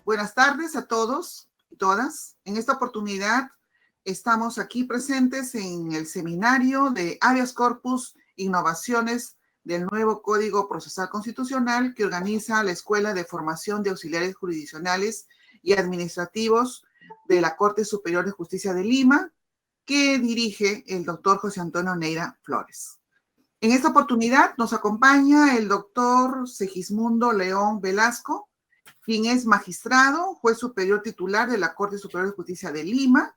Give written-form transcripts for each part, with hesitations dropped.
Buenas tardes a todos y todas. En esta oportunidad estamos aquí presentes en el seminario de Habeas Corpus, Innovaciones del Nuevo Código Procesal Constitucional que organiza la Escuela de Formación de Auxiliares Jurisdiccionales y Administrativos de la Corte Superior de Justicia de Lima, que dirige el doctor José Antonio Neira Flores. En esta oportunidad nos acompaña el doctor Segismundo León Velasco, quien es magistrado, juez superior titular de la Corte Superior de Justicia de Lima.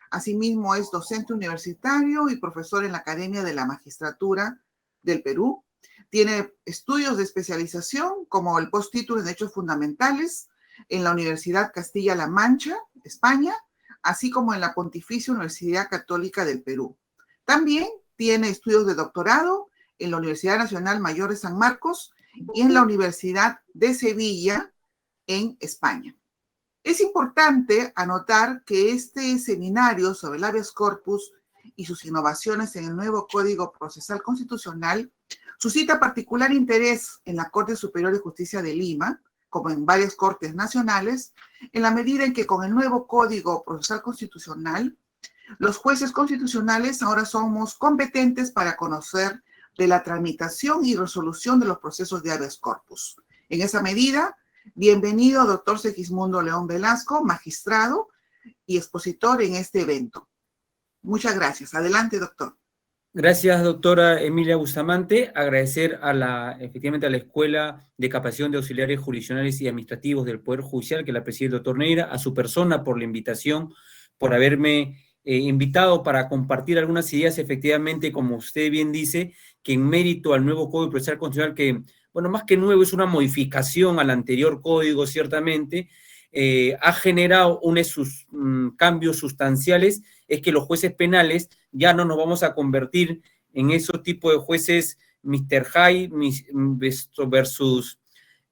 Asimismo, es docente universitario y profesor en la Academia de la Magistratura del Perú. Tiene estudios de especialización como el postítulo en Derechos Fundamentales en la Universidad Castilla-La Mancha, España, así como en la Pontificia Universidad Católica del Perú. También tiene estudios de doctorado en la Universidad Nacional Mayor de San Marcos y en la Universidad de Sevilla, en España. Es importante anotar que este seminario sobre el habeas corpus y sus innovaciones en el nuevo Código Procesal Constitucional suscita particular interés en la Corte Superior de Justicia de Lima, como en varias cortes nacionales, en la medida en que con el nuevo Código Procesal Constitucional, los jueces constitucionales ahora somos competentes para conocer de la tramitación y resolución de los procesos de habeas corpus. En esa medida, bienvenido, doctor Segismundo León Velasco, magistrado y expositor en este evento. Muchas gracias. Adelante, doctor. Gracias, doctora Emilia Bustamante. Agradecer efectivamente a la Escuela de Capacitación de Auxiliares Jurisdiccionales y Administrativos del Poder Judicial, que la preside el doctor Neira, a su persona por la invitación, por haberme invitado para compartir algunas ideas, efectivamente, como usted bien dice, que en mérito al nuevo Código Procesal Constitucional, que, bueno, más que nuevo, es una modificación al anterior código, ciertamente, ha generado unos cambios sustanciales, es que los jueces penales ya no nos vamos a convertir en esos tipos de jueces Mr. High versus,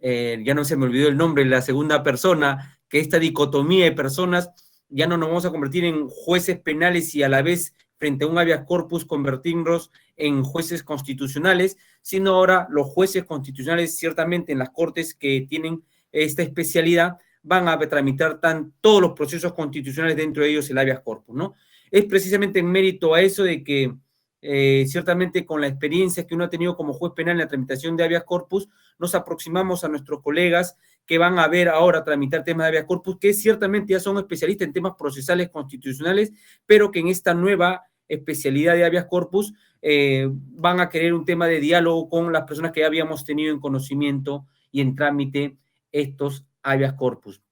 ya no se me olvidó el nombre, la segunda persona, que esta dicotomía de personas, ya no nos vamos a convertir en jueces penales y a la vez, frente a un habeas corpus, convertirnos en jueces constitucionales, sino ahora los jueces constitucionales, ciertamente en las cortes que tienen esta especialidad, van a tramitar todos los procesos constitucionales, dentro de ellos el habeas corpus, ¿no? Es precisamente en mérito a eso de que ciertamente con la experiencia que uno ha tenido como juez penal en la tramitación de habeas corpus, nos aproximamos a nuestros colegas que van a ver ahora tramitar temas de habeas corpus, que ciertamente ya son especialistas en temas procesales constitucionales, pero que en esta nueva especialidad de habeas corpus van a querer un tema de diálogo con las personas que ya habíamos tenido en conocimiento y en trámite estos habeas corpus.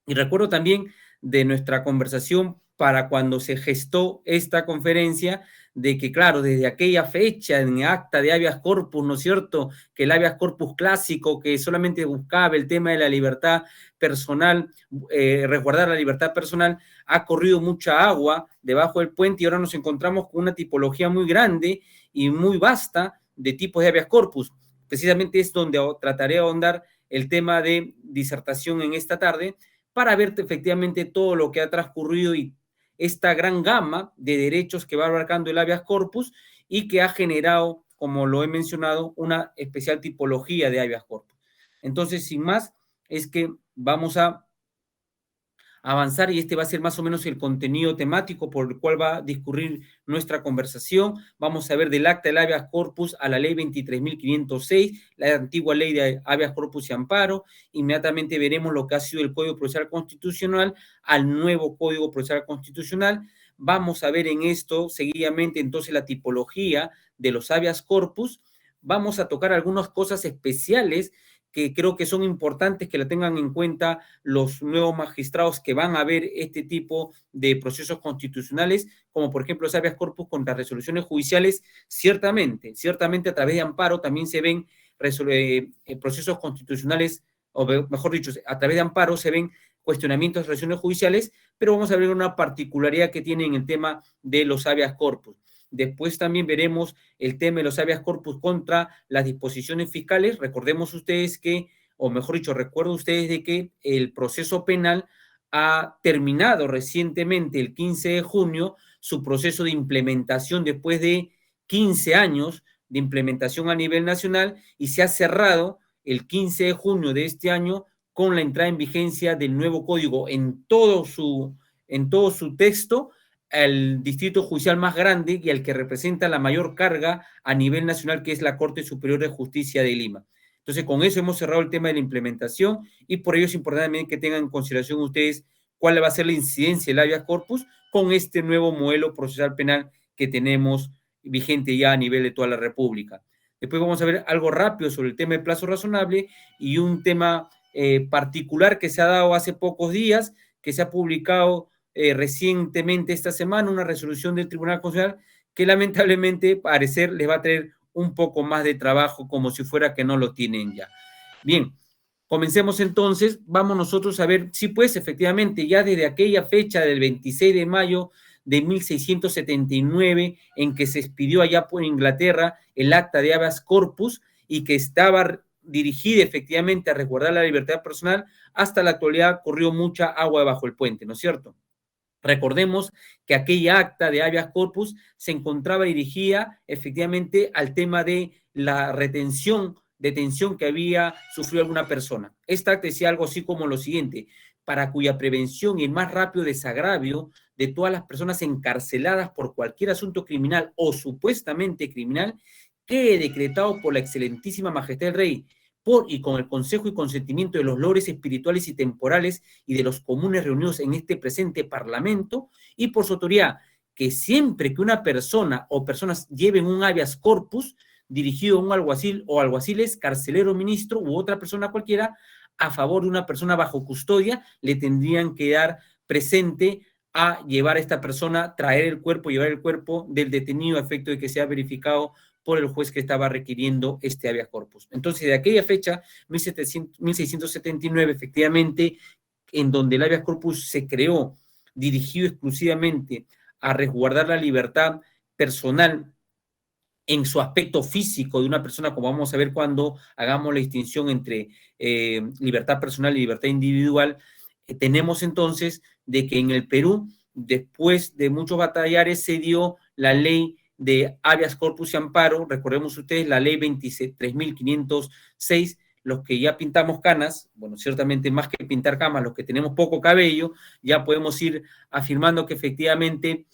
Y recuerdo también de nuestra conversación para cuando se gestó esta conferencia, de que, claro, desde aquella fecha, en el acta de habeas corpus, ¿no es cierto?, que el habeas corpus clásico, que solamente buscaba el tema de la libertad personal, resguardar la libertad personal, ha corrido mucha agua debajo del puente y ahora nos encontramos con una tipología muy grande y muy vasta de tipos de habeas corpus. Precisamente es donde trataré de ahondar el tema de disertación en esta tarde, para ver efectivamente todo lo que ha transcurrido y esta gran gama de derechos que va abarcando el habeas corpus y que ha generado, como lo he mencionado, una especial tipología de habeas corpus. Entonces, sin más, es que vamos a avanzar y este va a ser más o menos el contenido temático por el cual va a discurrir nuestra conversación. Vamos a ver del acta del habeas corpus a la ley 23.506, la antigua ley de habeas corpus y amparo. Inmediatamente veremos lo que ha sido el Código Procesal Constitucional al nuevo Código Procesal Constitucional. Vamos a ver en esto seguidamente entonces la tipología de los habeas corpus. Vamos a tocar algunas cosas especiales que creo que son importantes que la tengan en cuenta los nuevos magistrados que van a ver este tipo de procesos constitucionales, como por ejemplo los habeas corpus contra resoluciones judiciales. Ciertamente a través de amparo también se ven procesos constitucionales, o mejor dicho, a través de amparo se ven cuestionamientos de resoluciones judiciales, pero vamos a ver una particularidad que tiene en el tema de los habeas corpus. Después también veremos el tema de los habeas corpus contra las disposiciones fiscales. Recordemos ustedes que, o mejor dicho, recuerden ustedes de que el proceso penal ha terminado recientemente, el 15 de junio, su proceso de implementación después de 15 años de implementación a nivel nacional, y se ha cerrado el 15 de junio de este año con la entrada en vigencia del nuevo código en todo su texto, al distrito judicial más grande y al que representa la mayor carga a nivel nacional, que es la Corte Superior de Justicia de Lima. Entonces, con eso hemos cerrado el tema de la implementación, y por ello es importante también que tengan en consideración ustedes cuál va a ser la incidencia del habeas corpus con este nuevo modelo procesal penal que tenemos vigente ya a nivel de toda la República. Después vamos a ver algo rápido sobre el tema de plazo razonable y un tema particular que se ha dado hace pocos días, que se ha publicado recientemente esta semana, una resolución del Tribunal Constitucional que lamentablemente parecer les va a traer un poco más de trabajo, como si fuera que no lo tienen ya. Bien, comencemos entonces. Vamos nosotros a ver si pues efectivamente ya desde aquella fecha del 26 de mayo de 1679 en que se expidió allá por Inglaterra el acta de habeas corpus y que estaba dirigida efectivamente a resguardar la libertad personal, hasta la actualidad corrió mucha agua debajo del puente, ¿no es cierto? Recordemos que aquella acta de habeas corpus se encontraba dirigida efectivamente al tema de la detención que había sufrido alguna persona. Esta acta decía algo así como lo siguiente: para cuya prevención y el más rápido desagravio de todas las personas encarceladas por cualquier asunto criminal o supuestamente criminal, quede decretado por la excelentísima majestad del rey, por y con el consejo y consentimiento de los lores espirituales y temporales y de los comunes reunidos en este presente parlamento, y por su autoridad, que siempre que una persona o personas lleven un habeas corpus dirigido a un alguacil o alguaciles, carcelero, ministro u otra persona cualquiera, a favor de una persona bajo custodia, le tendrían que dar presente a llevar a esta persona, llevar el cuerpo del detenido a efecto de que sea verificado por el juez que estaba requiriendo este habeas corpus. Entonces, de aquella fecha, 1679, efectivamente, en donde el habeas corpus se creó, dirigido exclusivamente a resguardar la libertad personal en su aspecto físico de una persona, como vamos a ver cuando hagamos la distinción entre libertad personal y libertad individual. Tenemos entonces de que en el Perú, después de muchos batallares, se dio la ley de habeas corpus y amparo. Recordemos ustedes la ley 23.506, los que ya pintamos canas, bueno, ciertamente más que pintar canas, los que tenemos poco cabello, ya podemos ir afirmando que efectivamente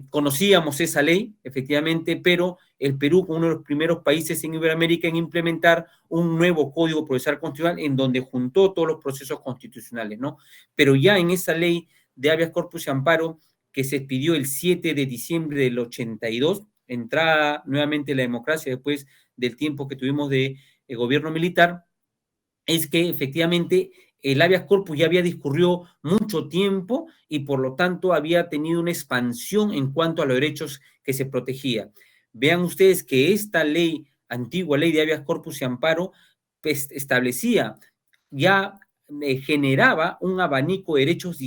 conocíamos esa ley, efectivamente, pero el Perú fue uno de los primeros países en Iberoamérica en implementar un nuevo Código Procesal Constitucional en donde juntó todos los procesos constitucionales, ¿no? Pero ya en esa ley de habeas corpus y amparo, que se expidió el 7 de diciembre del 82, entrada nuevamente la democracia después del tiempo que tuvimos de gobierno militar, es que efectivamente el habeas corpus ya había discurrido mucho tiempo y por lo tanto había tenido una expansión en cuanto a los derechos que se protegía. Vean ustedes que esta ley, antigua ley de habeas corpus y amparo, pues, establecía, ya generaba un abanico de derechos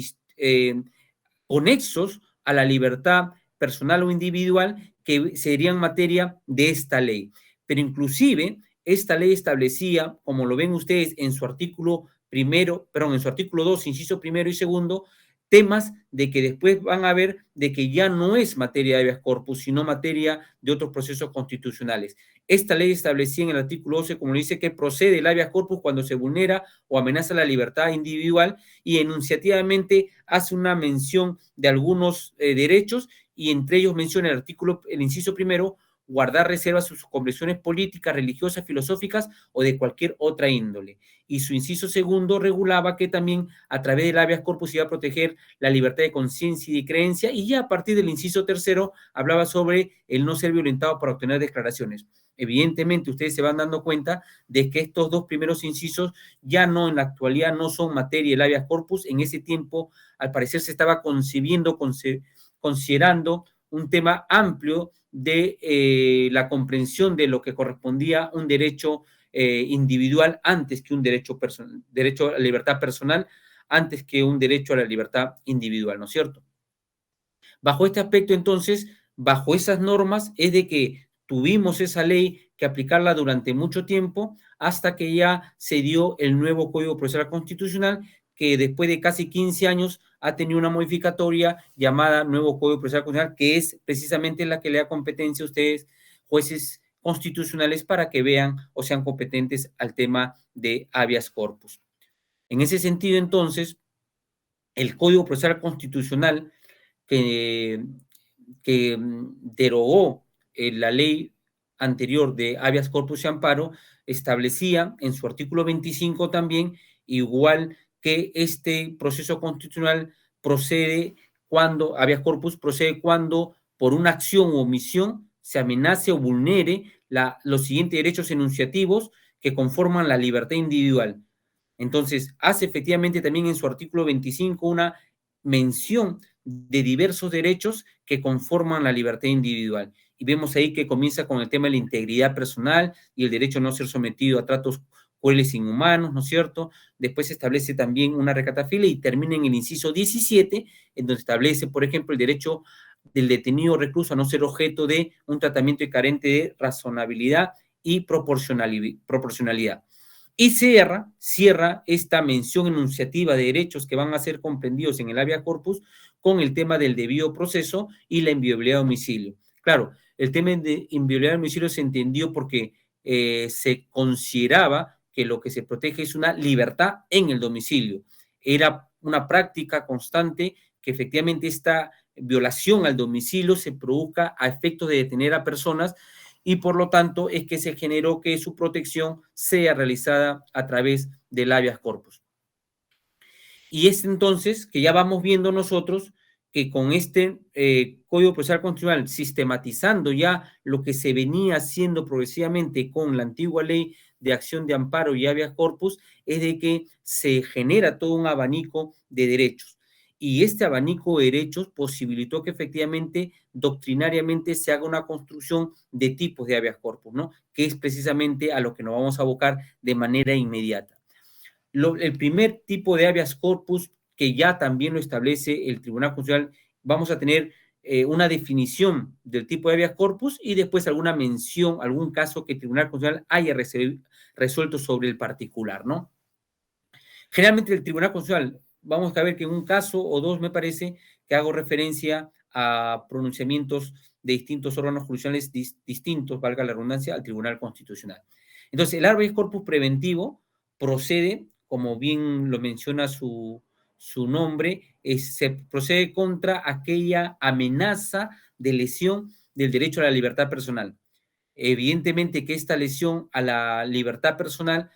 conexos a la libertad personal o individual que serían materia de esta ley. Pero inclusive esta ley establecía, como lo ven ustedes en su artículo en su artículo 2, inciso primero y segundo, temas de que después van a ver de que ya no es materia de habeas corpus, sino materia de otros procesos constitucionales. Esta ley establecía en el artículo 12, como dice, que procede el habeas corpus cuando se vulnera o amenaza la libertad individual, y enunciativamente hace una mención de algunos derechos, y entre ellos menciona el inciso primero, guardar reservas sus convicciones políticas, religiosas, filosóficas o de cualquier otra índole. Y su inciso segundo regulaba que también a través del habeas corpus iba a proteger la libertad de conciencia y de creencia, y ya a partir del inciso tercero hablaba sobre el no ser violentado para obtener declaraciones. evidentemente ustedes se van dando cuenta de que estos dos primeros incisos ya no, en la actualidad, no son materia del habeas corpus. En ese tiempo, al parecer, se estaba considerando un tema amplio de la comprensión de lo que correspondía a un derecho individual antes que un derecho a la libertad personal, antes que un derecho a la libertad individual, ¿no es cierto? Bajo este aspecto, entonces, bajo esas normas, es de que tuvimos esa ley que aplicarla durante mucho tiempo hasta que ya se dio el nuevo Código Procesal Constitucional, que después de casi 15 años ha tenido una modificatoria llamada Nuevo Código Procesal Constitucional, que es precisamente la que le da competencia a ustedes, jueces constitucionales, para que vean o sean competentes al tema de habeas corpus. En ese sentido, entonces, el Código Procesal Constitucional que derogó la ley anterior de habeas corpus y amparo, establecía en su artículo 25 también, igual que este proceso constitucional procede cuando, habeas corpus procede cuando por una acción o omisión se amenace o vulnere los siguientes derechos enunciativos que conforman la libertad individual. Entonces, hace efectivamente también en su artículo 25 una mención de diversos derechos que conforman la libertad individual. Y vemos ahí que comienza con el tema de la integridad personal y el derecho a no ser sometido a tratos crueles e inhumanos, ¿no es cierto? Después se establece también una recatafila y termina en el inciso 17, en donde establece, por ejemplo, el derecho del detenido recluso a no ser objeto de un tratamiento carente de razonabilidad y proporcionalidad. Y cierra esta mención enunciativa de derechos que van a ser comprendidos en el habeas corpus con el tema del debido proceso y la inviolabilidad de domicilio. Claro, el tema de inviolabilidad de domicilio se entendió porque se consideraba que lo que se protege es una libertad en el domicilio. Era una práctica constante que efectivamente esta violación al domicilio se produzca a efectos de detener a personas, y por lo tanto es que se generó que su protección sea realizada a través del habeas corpus. Y es entonces que ya vamos viendo nosotros que con este Código Procesal Constitucional, sistematizando ya lo que se venía haciendo progresivamente con la antigua ley de acción de amparo y habeas corpus, es de que se genera todo un abanico de derechos. Y este abanico de derechos posibilitó que efectivamente, doctrinariamente, se haga una construcción de tipos de habeas corpus, ¿no? Que es precisamente a lo que nos vamos a abocar de manera inmediata. El primer tipo de habeas corpus, que ya también lo establece el Tribunal Constitucional, vamos a tener una definición del tipo de habeas corpus y después alguna mención, algún caso que el Tribunal Constitucional haya resuelto sobre el particular, ¿no? Generalmente el Tribunal Constitucional, vamos a ver que en un caso o dos me parece que hago referencia a pronunciamientos de distintos órganos judiciales distintos, valga la redundancia, al Tribunal Constitucional. Entonces, el habeas corpus preventivo procede, como bien lo menciona su nombre, se procede contra aquella amenaza de lesión del derecho a la libertad personal. Evidentemente que esta lesión a la libertad personal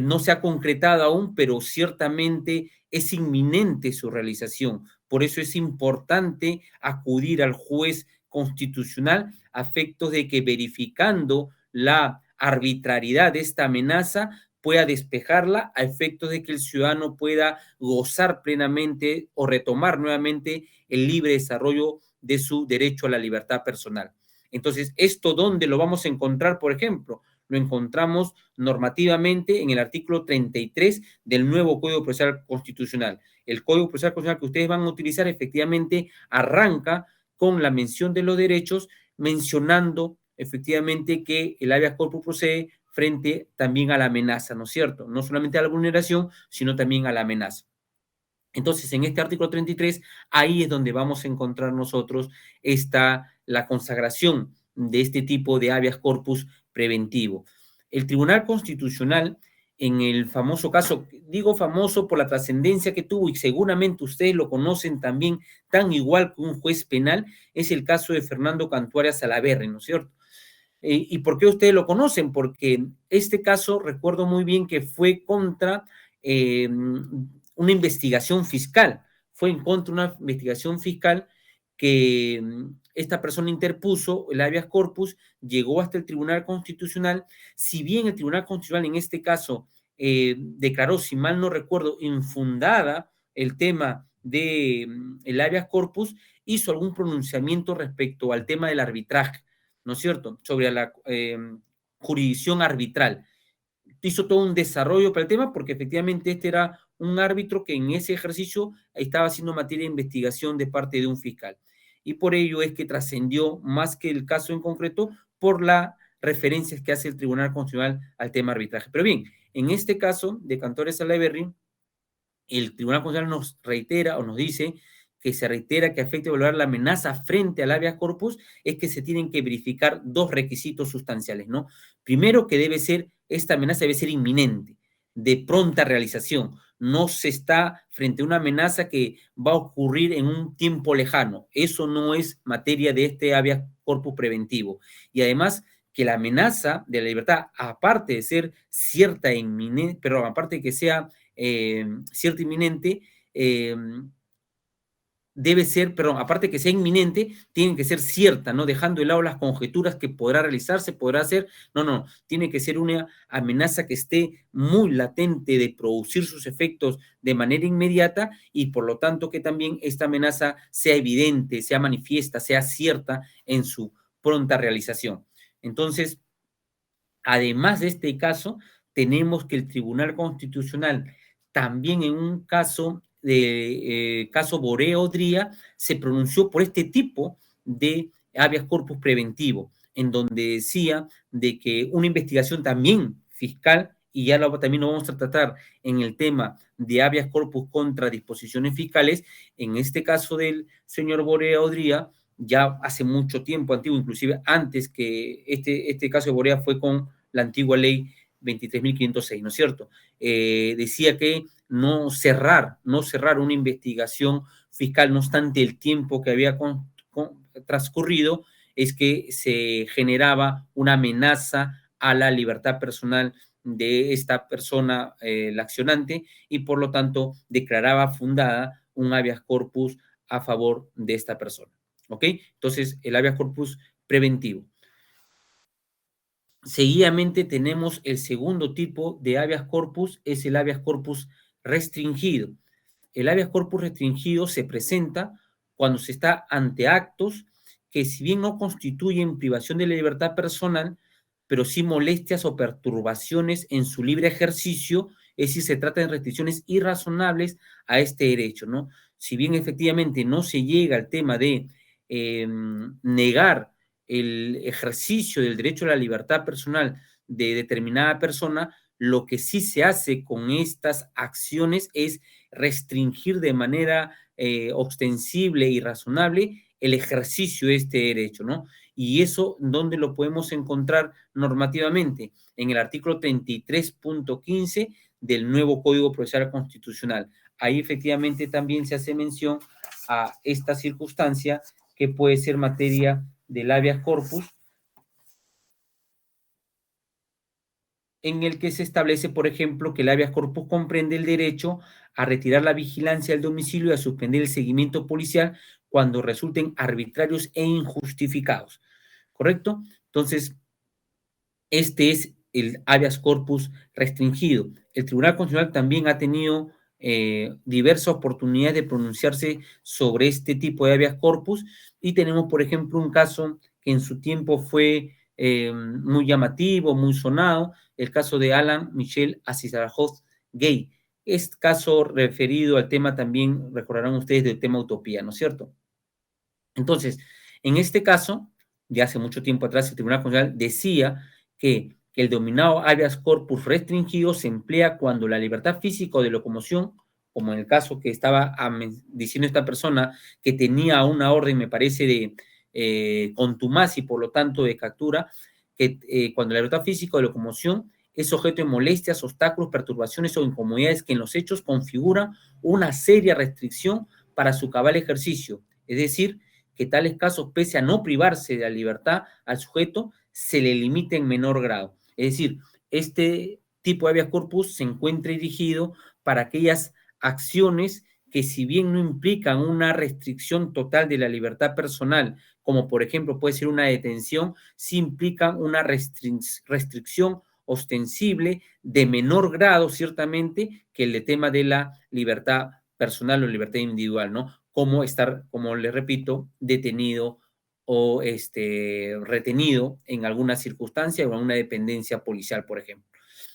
no se ha concretado aún, pero ciertamente es inminente su realización. Por eso es importante acudir al juez constitucional a efectos de que, verificando la arbitrariedad de esta amenaza, pueda despejarla a efectos de que el ciudadano pueda gozar plenamente o retomar nuevamente el libre desarrollo de su derecho a la libertad personal. Entonces, ¿esto dónde lo vamos a encontrar? Por ejemplo, lo encontramos normativamente en el artículo 33 del nuevo Código Procesal Constitucional. El Código Procesal Constitucional que ustedes van a utilizar efectivamente arranca con la mención de los derechos, mencionando efectivamente que el habeas corpus procede frente también a la amenaza, ¿no es cierto? No solamente a la vulneración, sino también a la amenaza. Entonces, en este artículo 33, ahí es donde vamos a encontrar nosotros la consagración de este tipo de habeas corpus preventivo. El Tribunal Constitucional, en el famoso caso, digo famoso por la trascendencia que tuvo, y seguramente ustedes lo conocen también tan igual que un juez penal, es el caso de Fernando Cantuaria Salaverry, ¿no es cierto? ¿Y por qué ustedes lo conocen? Porque este caso, recuerdo muy bien que fue contra una investigación fiscal, fue en contra de una investigación fiscal que esta persona interpuso el habeas corpus, llegó hasta el Tribunal Constitucional. Si bien el Tribunal Constitucional en este caso declaró, si mal no recuerdo, infundada el tema del habeas corpus, hizo algún pronunciamiento respecto al tema del arbitraje, ¿no es cierto?, sobre la jurisdicción arbitral. Hizo todo un desarrollo para el tema porque efectivamente este era un árbitro que en ese ejercicio estaba haciendo materia de investigación de parte de un fiscal. Y por ello es que trascendió más que el caso en concreto por las referencias que hace el Tribunal Constitucional al tema arbitraje. Pero bien, en este caso de Cantores Salaverry, el Tribunal Constitucional nos reitera o nos dice que se reitera que a efecto de evaluar la amenaza frente al habeas corpus es que se tienen que verificar dos requisitos sustanciales, ¿no? Primero, que esta amenaza debe ser inminente, de pronta realización. No se está frente a una amenaza que va a ocurrir en un tiempo lejano. Eso no es materia de este habeas corpus preventivo. Y además, que la amenaza de la libertad, aparte de ser cierta e inminente, pero aparte de que sea cierta e inminente, debe ser, perdón, aparte de que sea inminente, tiene que ser cierta, ¿no? Dejando de lado las conjeturas que podrá realizarse, podrá hacer, no, tiene que ser una amenaza que esté muy latente de producir sus efectos de manera inmediata y por lo tanto que también esta amenaza sea evidente, sea manifiesta, sea cierta en su pronta realización. Entonces, además de este caso, tenemos que el Tribunal Constitucional también en un caso caso Borea-Odría se pronunció por este tipo de habeas corpus preventivo, en donde decía de que una investigación también fiscal, y ya también lo vamos a tratar en el tema de habeas corpus contra disposiciones fiscales, en este caso del señor Borea-Odría, ya hace mucho tiempo, antiguo, inclusive antes que este caso de Borea fue con la antigua ley 23.506, ¿no es cierto? Decía que no cerrar una investigación fiscal, no obstante el tiempo que había transcurrido, es que se generaba una amenaza a la libertad personal de esta persona, la accionante, y por lo tanto declaraba fundada un habeas corpus a favor de esta persona. ¿Ok? Entonces, el habeas corpus preventivo. Seguidamente tenemos el segundo tipo de habeas corpus, es el habeas corpus restringido. El habeas corpus restringido se presenta cuando se está ante actos que si bien no constituyen privación de la libertad personal, pero sí molestias o perturbaciones en su libre ejercicio, es decir, se trata de restricciones irrazonables a este derecho, ¿no? Si bien efectivamente no se llega al tema de negar el ejercicio del derecho a la libertad personal de determinada persona, lo que sí se hace con estas acciones es restringir de manera ostensible y razonable el ejercicio de este derecho, ¿no? Y eso, ¿dónde lo podemos encontrar normativamente? En el artículo 33.15 del nuevo Código Procesal Constitucional. Ahí efectivamente también se hace mención a esta circunstancia que puede ser materia del habeas corpus, en el que se establece, por ejemplo, que el habeas corpus comprende el derecho a retirar la vigilancia del domicilio y a suspender el seguimiento policial cuando resulten arbitrarios e injustificados. ¿Correcto? Entonces, este es el habeas corpus restringido. El Tribunal Constitucional también ha tenido diversas oportunidades de pronunciarse sobre este tipo de habeas corpus y tenemos, por ejemplo, un caso que en su tiempo fue muy llamativo, muy sonado, el caso de Alan Michel Azizarajoz Gay. Este caso referido al tema también, recordarán ustedes, del tema utopía, ¿no es cierto? Entonces, en este caso, de hace mucho tiempo atrás, el Tribunal Constitucional decía que el denominado habeas corpus restringido se emplea cuando la libertad física o de locomoción, como en el caso que estaba diciendo esta persona, que tenía una orden, me parece, de contumacia y por lo tanto de captura, que cuando la libertad física o de locomoción es objeto de molestias, obstáculos, perturbaciones o incomodidades que en los hechos configuran una seria restricción para su cabal ejercicio. Es decir, que tales casos, pese a no privarse de la libertad al sujeto, se le limita en menor grado. Es decir, este tipo de habeas corpus se encuentra dirigido para aquellas acciones que si bien no implican una restricción total de la libertad personal, como por ejemplo puede ser una detención, sí implican una restricción ostensible de menor grado, ciertamente, que el de tema de la libertad personal o libertad individual, ¿no? Como estar, como les repito, detenido o retenido en alguna circunstancia o en una dependencia policial, por ejemplo.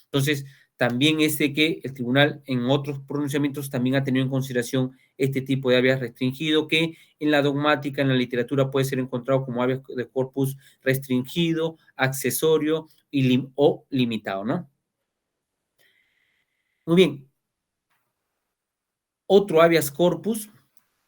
Entonces, también es de que el tribunal en otros pronunciamientos también ha tenido en consideración este tipo de habeas restringido, que en la dogmática, en la literatura, puede ser encontrado como habeas de corpus restringido, accesorio o limitado, ¿no? Muy bien. Otro habeas corpus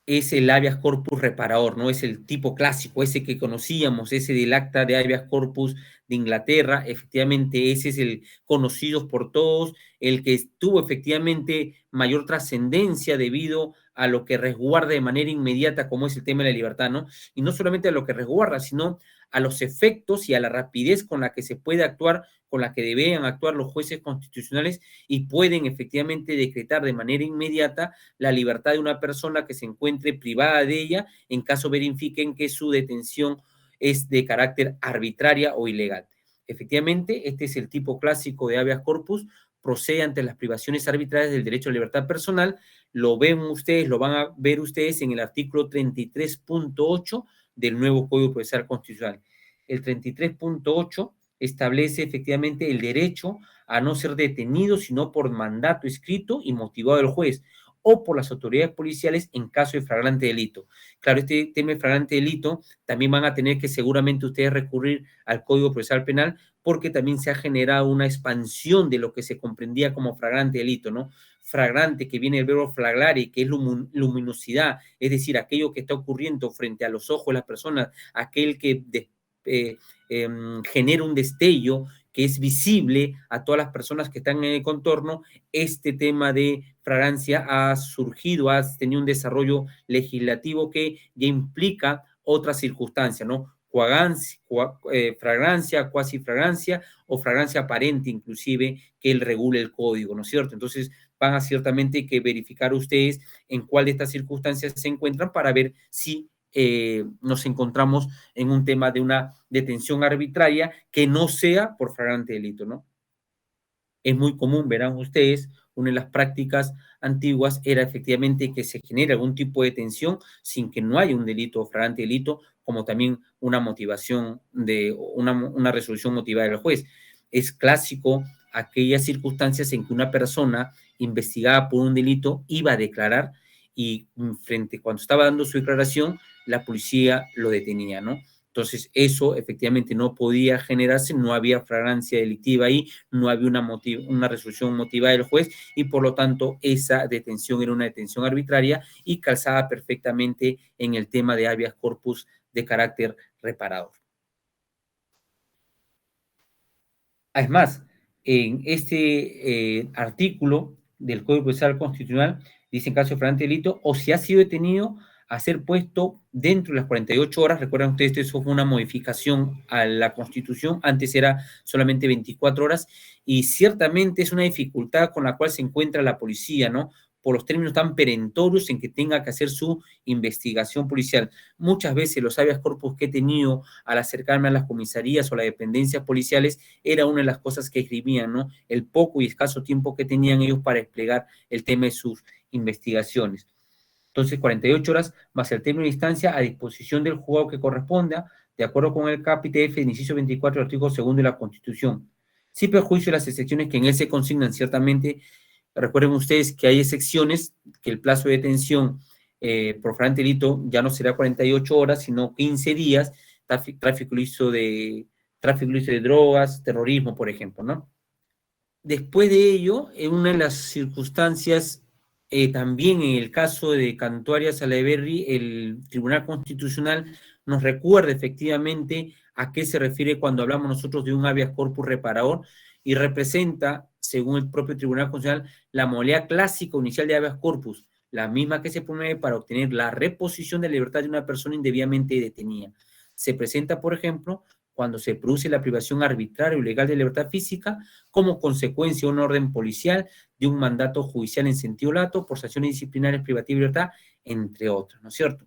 es el habeas corpus reparador, ¿no? Es el tipo clásico, ese que conocíamos, ese del acta de habeas corpus de Inglaterra. Efectivamente, ese es el conocido por todos, el que tuvo efectivamente mayor trascendencia debido a lo que resguarda de manera inmediata, como es el tema de la libertad, ¿no? Y no solamente a lo que resguarda, sino a los efectos y a la rapidez con la que se puede actuar, con la que deben actuar los jueces constitucionales y pueden efectivamente decretar de manera inmediata la libertad de una persona que se encuentre privada de ella en caso verifiquen que su detención es de carácter arbitraria o ilegal. Efectivamente, este es el tipo clásico de habeas corpus, procede ante las privaciones arbitrarias del derecho a la libertad personal. Lo ven ustedes, lo van a ver ustedes en el artículo 33.8 del nuevo Código Procesal Constitucional. El 33.8 establece efectivamente el derecho a no ser detenido sino por mandato escrito y motivado del juez o por las autoridades policiales en caso de flagrante delito. Claro, este tema de flagrante delito también van a tener que seguramente ustedes recurrir al Código Procesal Penal porque también se ha generado una expansión de lo que se comprendía como flagrante delito, ¿no? Flagrante, que viene del verbo flaglare, que es luminosidad, es decir, aquello que está ocurriendo frente a los ojos de las personas, aquel que genera un destello que es visible a todas las personas que están en el contorno. Este tema de flagrancia ha surgido, ha tenido un desarrollo legislativo que ya implica otras circunstancias, ¿no? Flagrancia, cuasi flagrancia o flagrancia aparente inclusive que él regule el código, ¿no es cierto? Entonces van a ciertamente que verificar ustedes en cuál de estas circunstancias se encuentran para ver si nos encontramos en un tema de una detención arbitraria que no sea por flagrante delito, ¿no? Es muy común, verán ustedes, una de las prácticas antiguas era efectivamente que se genere algún tipo de detención sin que no haya un delito o flagrante delito, como también una motivación de una resolución motivada del juez. Es clásico aquellas circunstancias en que una persona investigada por un delito iba a declarar y cuando estaba dando su declaración, la policía lo detenía, ¿no? Entonces, eso efectivamente no podía generarse, no había flagrancia delictiva ahí, no había una resolución motivada del juez y por lo tanto esa detención era una detención arbitraria y calzaba perfectamente en el tema de habeas corpus de carácter reparador. Es más, en este artículo del Código Procesal Constitucional dice en caso de flagrante delito o si ha sido detenido a ser puesto dentro de las 48 horas. Recuerdan ustedes, eso fue una modificación a la Constitución, antes era solamente 24 horas, y ciertamente es una dificultad con la cual se encuentra la policía, ¿no? Por los términos tan perentorios en que tenga que hacer su investigación policial. Muchas veces los habeas corpus que he tenido al acercarme a las comisarías o las dependencias policiales era una de las cosas que escribían, ¿no? El poco y escaso tiempo que tenían ellos para desplegar el tema de sus investigaciones. Entonces, 48 horas más el término de instancia a disposición del juzgado que corresponda, de acuerdo con el capítulo F, inciso 24 del artículo 2 de la Constitución. Sin perjuicio de las excepciones que en él se consignan, ciertamente, recuerden ustedes que hay excepciones, que el plazo de detención por flagrante delito ya no será 48 horas, sino 15 días, tráfico ilícito de drogas, terrorismo, por ejemplo, ¿no? Después de ello, en una de las circunstancias, también en el caso de Cantuaria Salaverry, el Tribunal Constitucional nos recuerda efectivamente a qué se refiere cuando hablamos nosotros de un habeas corpus reparador y representa, según el propio Tribunal Constitucional, la modalidad clásica inicial de habeas corpus, la misma que se promueve para obtener la reposición de la libertad de una persona indebidamente detenida. Se presenta, por ejemplo, cuando se produce la privación arbitraria o ilegal de libertad física como consecuencia de una orden policial, de un mandato judicial en sentido lato, por sanciones disciplinarias privativas de libertad, entre otras, ¿no es cierto?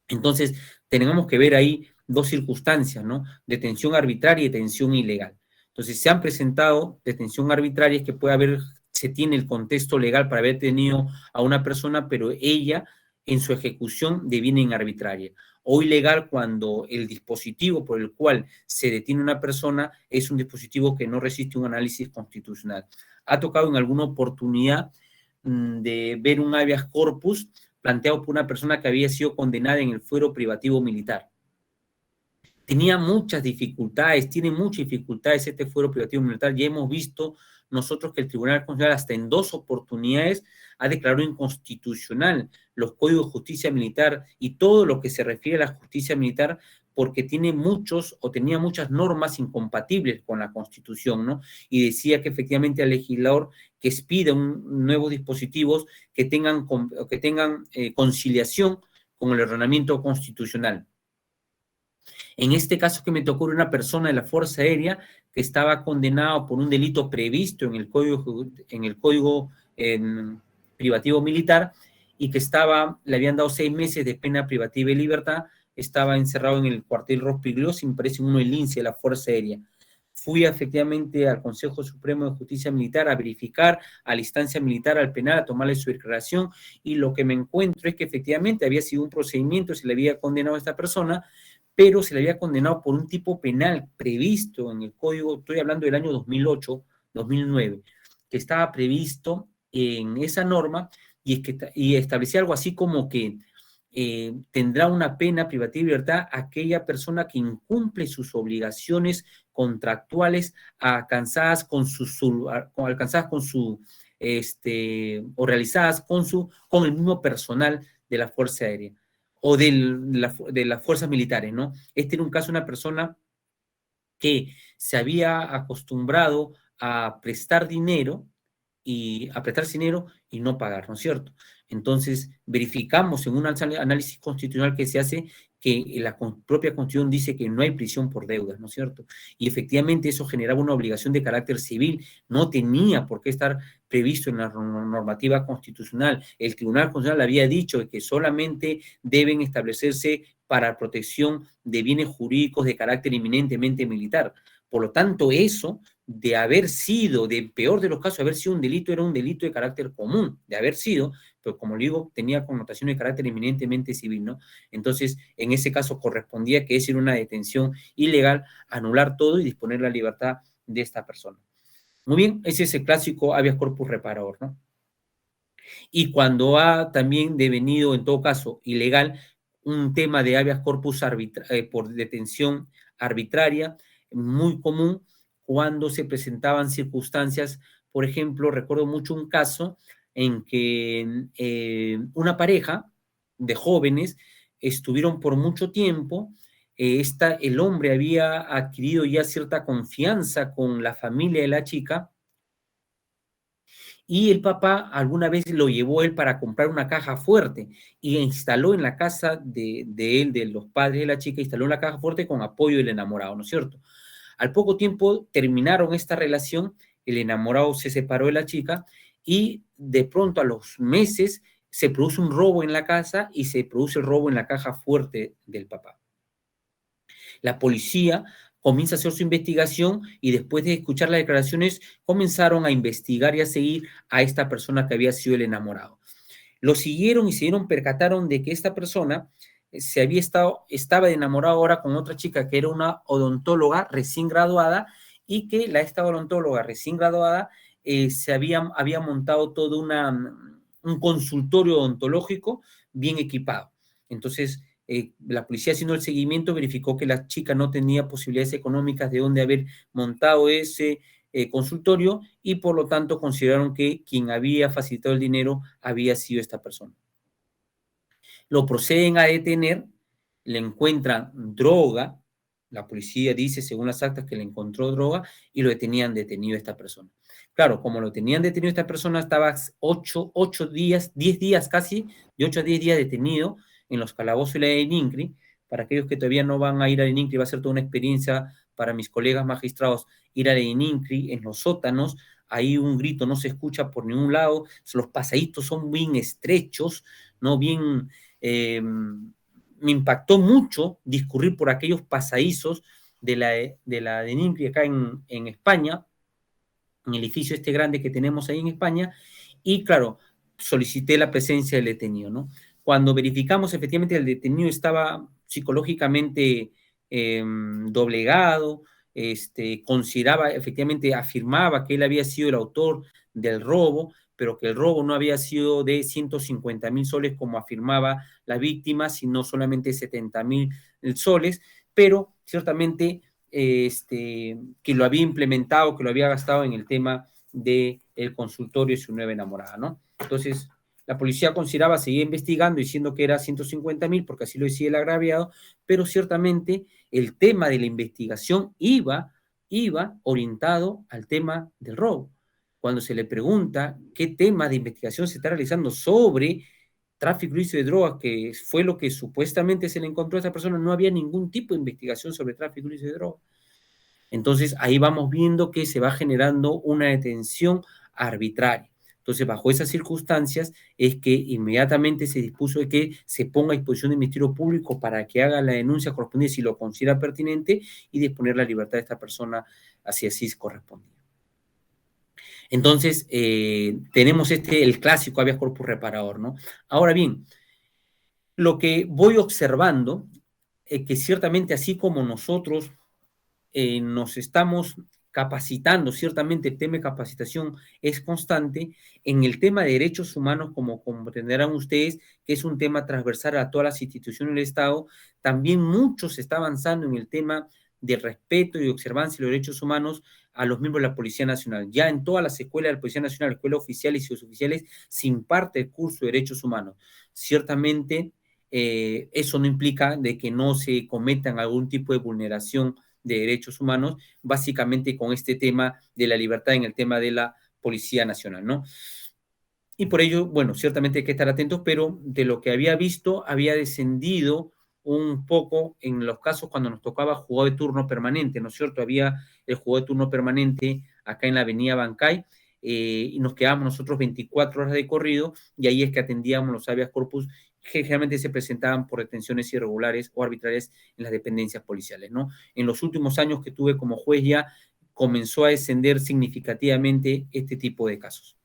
Entonces, tenemos que ver ahí dos circunstancias, ¿no? Detención arbitraria y detención ilegal. Entonces, se han presentado detención arbitrarias que puede haber, se tiene el contexto legal para haber detenido a una persona, pero ella en su ejecución deviene en arbitraria. O ilegal cuando el dispositivo por el cual se detiene una persona es un dispositivo que no resiste un análisis constitucional. Ha tocado en alguna oportunidad de ver un habeas corpus planteado por una persona que había sido condenada en el fuero privativo militar. Tenía muchas dificultades, tiene muchas dificultades este fuero privativo militar. Ya hemos visto nosotros que el Tribunal Constitucional hasta en 2 oportunidades ha declarado inconstitucional los códigos de justicia militar y todo lo que se refiere a la justicia militar porque tiene muchos o tenía muchas normas incompatibles con la Constitución, ¿no? Y decía que efectivamente al legislador que expida nuevos dispositivos que tengan conciliación con el ordenamiento constitucional. En este caso que me tocó una persona de la Fuerza Aérea que estaba condenado por un delito previsto en el código privativo militar y que le habían dado 6 meses de pena privativa de libertad, estaba encerrado en el cuartel Rospigliosi, me parece uno del INSE de la Fuerza Aérea. Fui efectivamente al Consejo Supremo de Justicia Militar a verificar, a la instancia militar, al penal, a tomarle su declaración, y lo que me encuentro es que efectivamente había sido un procedimiento, se le había condenado a esta persona, pero se le había condenado por un tipo penal previsto en el código, estoy hablando del año 2008, 2009, que estaba previsto en esa norma y establecía algo así como que tendrá una pena privativa de libertad aquella persona que incumple sus obligaciones contractuales alcanzadas o realizadas con el mismo personal de la Fuerza Aérea o de las fuerzas militares, ¿no? Este era un caso de una persona que se había acostumbrado a prestar dinero y no pagar, ¿no es cierto? Entonces, verificamos en un análisis constitucional que se hace que la propia Constitución dice que no hay prisión por deudas, ¿no es cierto? Y efectivamente eso generaba una obligación de carácter civil, no tenía por qué estar previsto en la normativa constitucional. El Tribunal Constitucional había dicho que solamente deben establecerse para protección de bienes jurídicos de carácter eminentemente militar. Por lo tanto, eso de haber sido, de peor de los casos, haber sido un delito, era un delito de carácter común, de haber sido, pero como le digo, tenía connotación de carácter eminentemente civil, ¿no? Entonces, en ese caso correspondía que es una detención ilegal, anular todo y disponer la libertad de esta persona. Muy bien, ese es el clásico habeas corpus reparador, ¿no? Y cuando ha también devenido, en todo caso, ilegal, un tema de habeas corpus por detención arbitraria, muy común cuando se presentaban circunstancias, por ejemplo, recuerdo mucho un caso en que una pareja de jóvenes estuvieron por mucho tiempo, el hombre había adquirido ya cierta confianza con la familia de la chica, y el papá alguna vez lo llevó él para comprar una caja fuerte y instaló en la casa de él, de los padres de la chica, instaló una caja fuerte con apoyo del enamorado, ¿no es cierto? Al poco tiempo terminaron esta relación, el enamorado se separó de la chica y de pronto a los meses se produce un robo en la casa y se produce el robo en la caja fuerte del papá. La policía comienza a hacer su investigación y después de escuchar las declaraciones comenzaron a investigar y a seguir a esta persona que había sido el enamorado. Lo siguieron y se percataron de que esta persona estaba enamorado ahora con otra chica que era una odontóloga recién graduada y que esta odontóloga recién graduada había montado todo un consultorio odontológico bien equipado. Entonces, la policía, haciendo el seguimiento, verificó que la chica no tenía posibilidades económicas de dónde haber montado ese consultorio y por lo tanto consideraron que quien había facilitado el dinero había sido esta persona. Lo proceden a detener, le encuentran droga, la policía dice según las actas que le encontró droga y lo tenían detenido a esta persona. Claro, como lo tenían detenido esta persona, estaba 10 días casi, de 8 a 10 días detenido en los calabozos de la de INCRI, para aquellos que todavía no van a ir al ININCRI, va a ser toda una experiencia para mis colegas magistrados ir al ININCRI en los sótanos. Ahí un grito no se escucha por ningún lado, los pasaditos son bien estrechos, ¿no? Bien, me impactó mucho discurrir por aquellos pasadizos de la ININCRI acá en España, en el edificio este grande que tenemos ahí en España, y claro, solicité la presencia del detenido, ¿no? Cuando verificamos, efectivamente, el detenido estaba psicológicamente doblegado, consideraba, efectivamente, afirmaba que él había sido el autor del robo, pero que el robo no había sido de 150.000 soles como afirmaba la víctima, sino solamente 70.000 soles, pero ciertamente que lo había implementado, que lo había gastado en el tema del consultorio de su nueva enamorada, ¿no? Entonces, la policía consideraba, seguía investigando, diciendo que era 150.000, porque así lo decía el agraviado, pero ciertamente el tema de la investigación iba orientado al tema del robo. Cuando se le pregunta qué tema de investigación se está realizando sobre tráfico ilícito de drogas, que fue lo que supuestamente se le encontró a esa persona, no había ningún tipo de investigación sobre tráfico ilícito de drogas. Entonces, ahí vamos viendo que se va generando una detención arbitraria. Entonces, bajo esas circunstancias, es que inmediatamente se dispuso de que se ponga a disposición del Ministerio Público para que haga la denuncia correspondiente si lo considera pertinente y disponer la libertad de esta persona así correspondía. Entonces, tenemos el clásico habeas corpus reparador, ¿no? Ahora bien, lo que voy observando es que ciertamente así como nosotros nos estamos capacitando, ciertamente el tema de capacitación es constante, en el tema de derechos humanos, como comprenderán ustedes, que es un tema transversal a todas las instituciones del Estado, también mucho se está avanzando en el tema de respeto y observancia de los derechos humanos a los miembros de la Policía Nacional. Ya en todas las escuelas de la Policía Nacional, escuelas oficiales y suboficiales, se imparte el curso de derechos humanos. Ciertamente, eso no implica de que no se cometan algún tipo de vulneración de derechos humanos, básicamente con este tema de la libertad en el tema de la Policía Nacional, ¿no? Y por ello, bueno, ciertamente hay que estar atentos, pero de lo que había visto, había descendido un poco en los casos cuando nos tocaba jugador de turno permanente, ¿no es cierto? Había el jugador de turno permanente acá en la avenida Bancay, y nos quedábamos nosotros 24 horas de corrido, y ahí es que atendíamos los habeas corpus que generalmente se presentaban por detenciones irregulares o arbitrarias en las dependencias policiales, ¿no? En los últimos años que tuve como juez ya comenzó a descender significativamente este tipo de casos.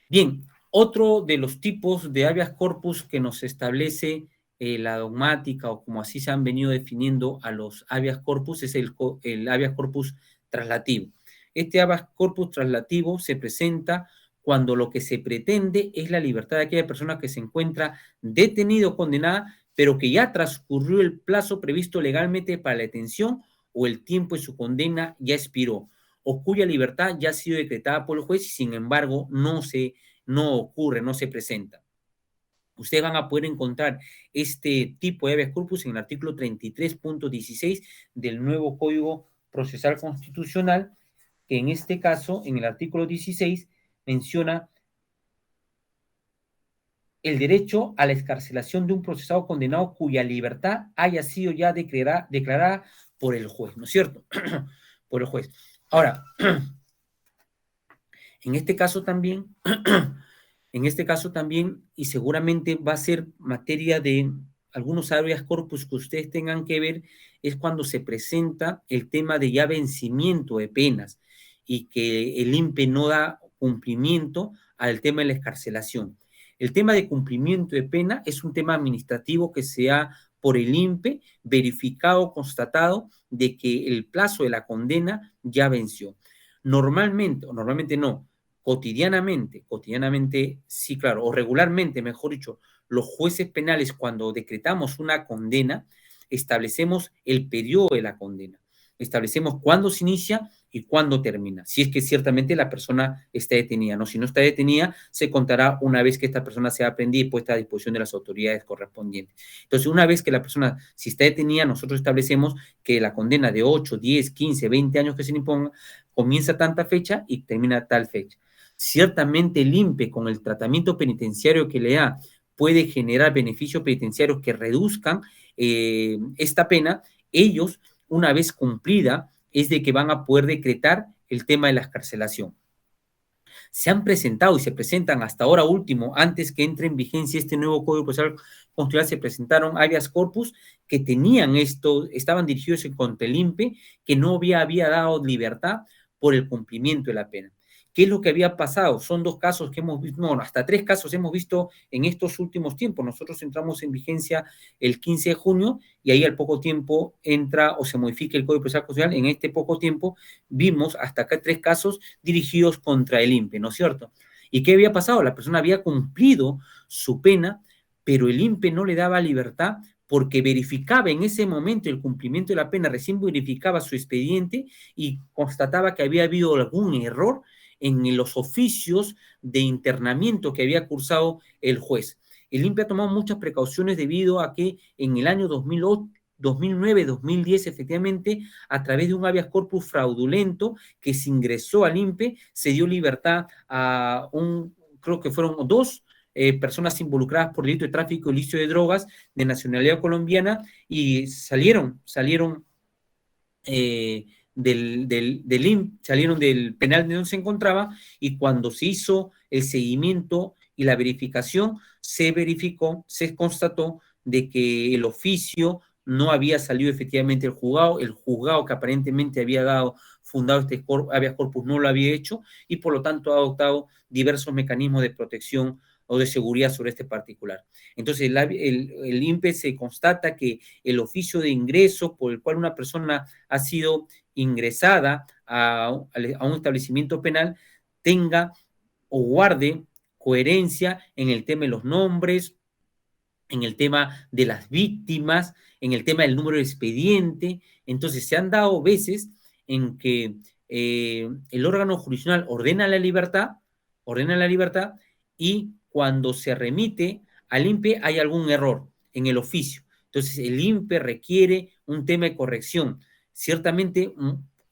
Bien, otro de los tipos de habeas corpus que nos establece la dogmática o como así se han venido definiendo a los habeas corpus es el habeas corpus traslativo. Este habeas corpus traslativo se presenta cuando lo que se pretende es la libertad de aquella persona que se encuentra detenida o condenada, pero que ya transcurrió el plazo previsto legalmente para la detención o el tiempo de su condena ya expiró, o cuya libertad ya ha sido decretada por el juez y sin embargo no ocurre, no se presenta. Ustedes van a poder encontrar este tipo de habeas corpus en el artículo 33.16 del nuevo Código Procesal Constitucional, que en este caso, en el artículo 16, menciona el derecho a la excarcelación de un procesado condenado cuya libertad haya sido ya declarada por el juez, ¿no es cierto? Por el juez. Ahora, en este caso también, y seguramente va a ser materia de algunos habeas corpus que ustedes tengan que ver, es cuando se presenta el tema de ya vencimiento de penas y que el INPE no da cumplimiento al tema de la excarcelación. El tema de cumplimiento de pena es un tema administrativo que se ha por el INPE verificado, constatado de que el plazo de la condena ya venció. Normalmente no, cotidianamente, sí, claro, o regularmente, mejor dicho, los jueces penales cuando decretamos una condena, establecemos el periodo de la condena, establecemos cuándo se inicia y cuándo termina, si es que ciertamente la persona está detenida, ¿no? Si no está detenida, se contará una vez que esta persona sea aprendida y puesta a disposición de las autoridades correspondientes. Entonces, una vez que la persona, si está detenida, nosotros establecemos que la condena de 8, 10, 15, 20 años que se le imponga, comienza tanta fecha y termina tal fecha. Ciertamente el INPE, con el tratamiento penitenciario que le da puede generar beneficios penitenciarios que reduzcan esta pena, ellos, una vez cumplida, es de que van a poder decretar el tema de la excarcelación. Se han presentado y se presentan hasta ahora último, antes que entre en vigencia este nuevo Código Procesal Constitucional, se presentaron habeas corpus que tenían esto, estaban dirigidos contra el INPE, que no había dado libertad por el cumplimiento de la pena. ¿Qué es lo que había pasado? Son 2 casos que hemos visto, bueno, hasta 3 casos hemos visto en estos últimos tiempos. Nosotros entramos en vigencia el 15 de junio y ahí al poco tiempo entra o se modifica el Código Procesal Constitucional. En este poco tiempo vimos hasta acá 3 casos dirigidos contra el INPE, ¿no es cierto? ¿Y qué había pasado? La persona había cumplido su pena, pero el INPE no le daba libertad porque verificaba en ese momento el cumplimiento de la pena, recién verificaba su expediente y constataba que había habido algún error en los oficios de internamiento que había cursado el juez. El INPE ha tomado muchas precauciones debido a que en el año 2008, 2009, 2010, efectivamente, a través de un habeas corpus fraudulento que se ingresó al INPE, se dio libertad a creo que fueron 2 personas involucradas por delito de tráfico ilícito de drogas de nacionalidad colombiana y salieron salieron del penal de donde se encontraba, y cuando se hizo el seguimiento y la verificación, se constató de que el oficio no había salido efectivamente el juzgado que aparentemente había fundado este habeas corpus no lo había hecho, y por lo tanto ha adoptado diversos mecanismos de protección o de seguridad sobre este particular. Entonces, el INPE se constata que el oficio de ingreso por el cual una persona ha sido ingresada a un establecimiento penal tenga o guarde coherencia en el tema de los nombres, en el tema de las víctimas, en el tema del número de expediente. Entonces, se han dado veces en que el órgano jurisdiccional ordena la libertad y cuando se remite al INPE hay algún error en el oficio. Entonces, el INPE requiere un tema de corrección. Ciertamente,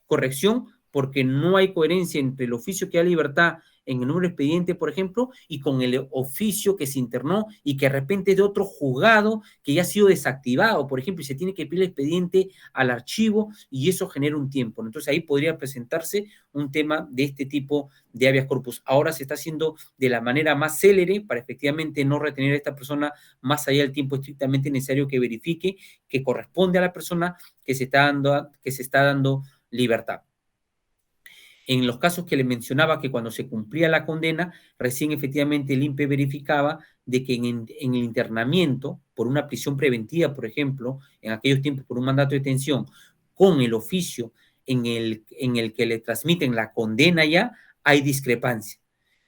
corrección porque no hay coherencia entre el oficio que da libertad en el número de expediente, por ejemplo, y con el oficio que se internó y que de repente es de otro juzgado que ya ha sido desactivado, por ejemplo, y se tiene que pedir el expediente al archivo y eso genera un tiempo. Entonces ahí podría presentarse un tema de este tipo de habeas corpus. Ahora se está haciendo de la manera más célere para efectivamente no retener a esta persona más allá del tiempo estrictamente necesario que verifique que corresponde a la persona que se está dando libertad. En los casos que le mencionaba, que cuando se cumplía la condena, recién efectivamente el INPE verificaba de que en el internamiento, por una prisión preventiva, por ejemplo, en aquellos tiempos por un mandato de detención, con el oficio en el que le transmiten la condena ya, hay discrepancia.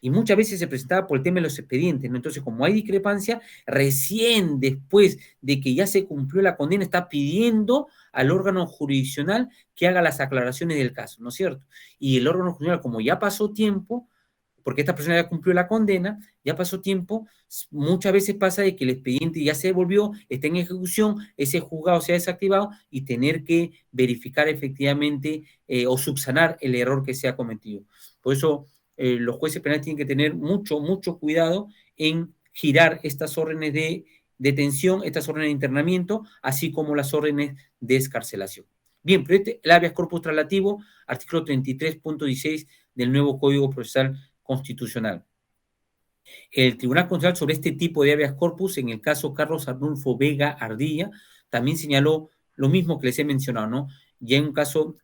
Y muchas veces se presentaba por el tema de los expedientes, ¿no? Entonces, como hay discrepancia, recién después de que ya se cumplió la condena, está pidiendo al órgano jurisdiccional que haga las aclaraciones del caso, ¿no es cierto? Y el órgano jurisdiccional, como ya pasó tiempo, porque esta persona ya cumplió la condena, ya pasó tiempo, muchas veces pasa de que el expediente ya se devolvió, está en ejecución, ese juzgado se ha desactivado y tener que verificar efectivamente o subsanar el error que se ha cometido. Por eso los jueces penales tienen que tener mucho cuidado en girar estas órdenes de detención, estas órdenes de internamiento, así como las órdenes de excarcelación. Bien, pero el habeas corpus traslativo, artículo 33.16 del nuevo Código Procesal Constitucional. El Tribunal Constitucional sobre este tipo de habeas corpus, en el caso Carlos Arnulfo Vega Ardilla, también señaló lo mismo que les he mencionado, ¿no? Ya en un caso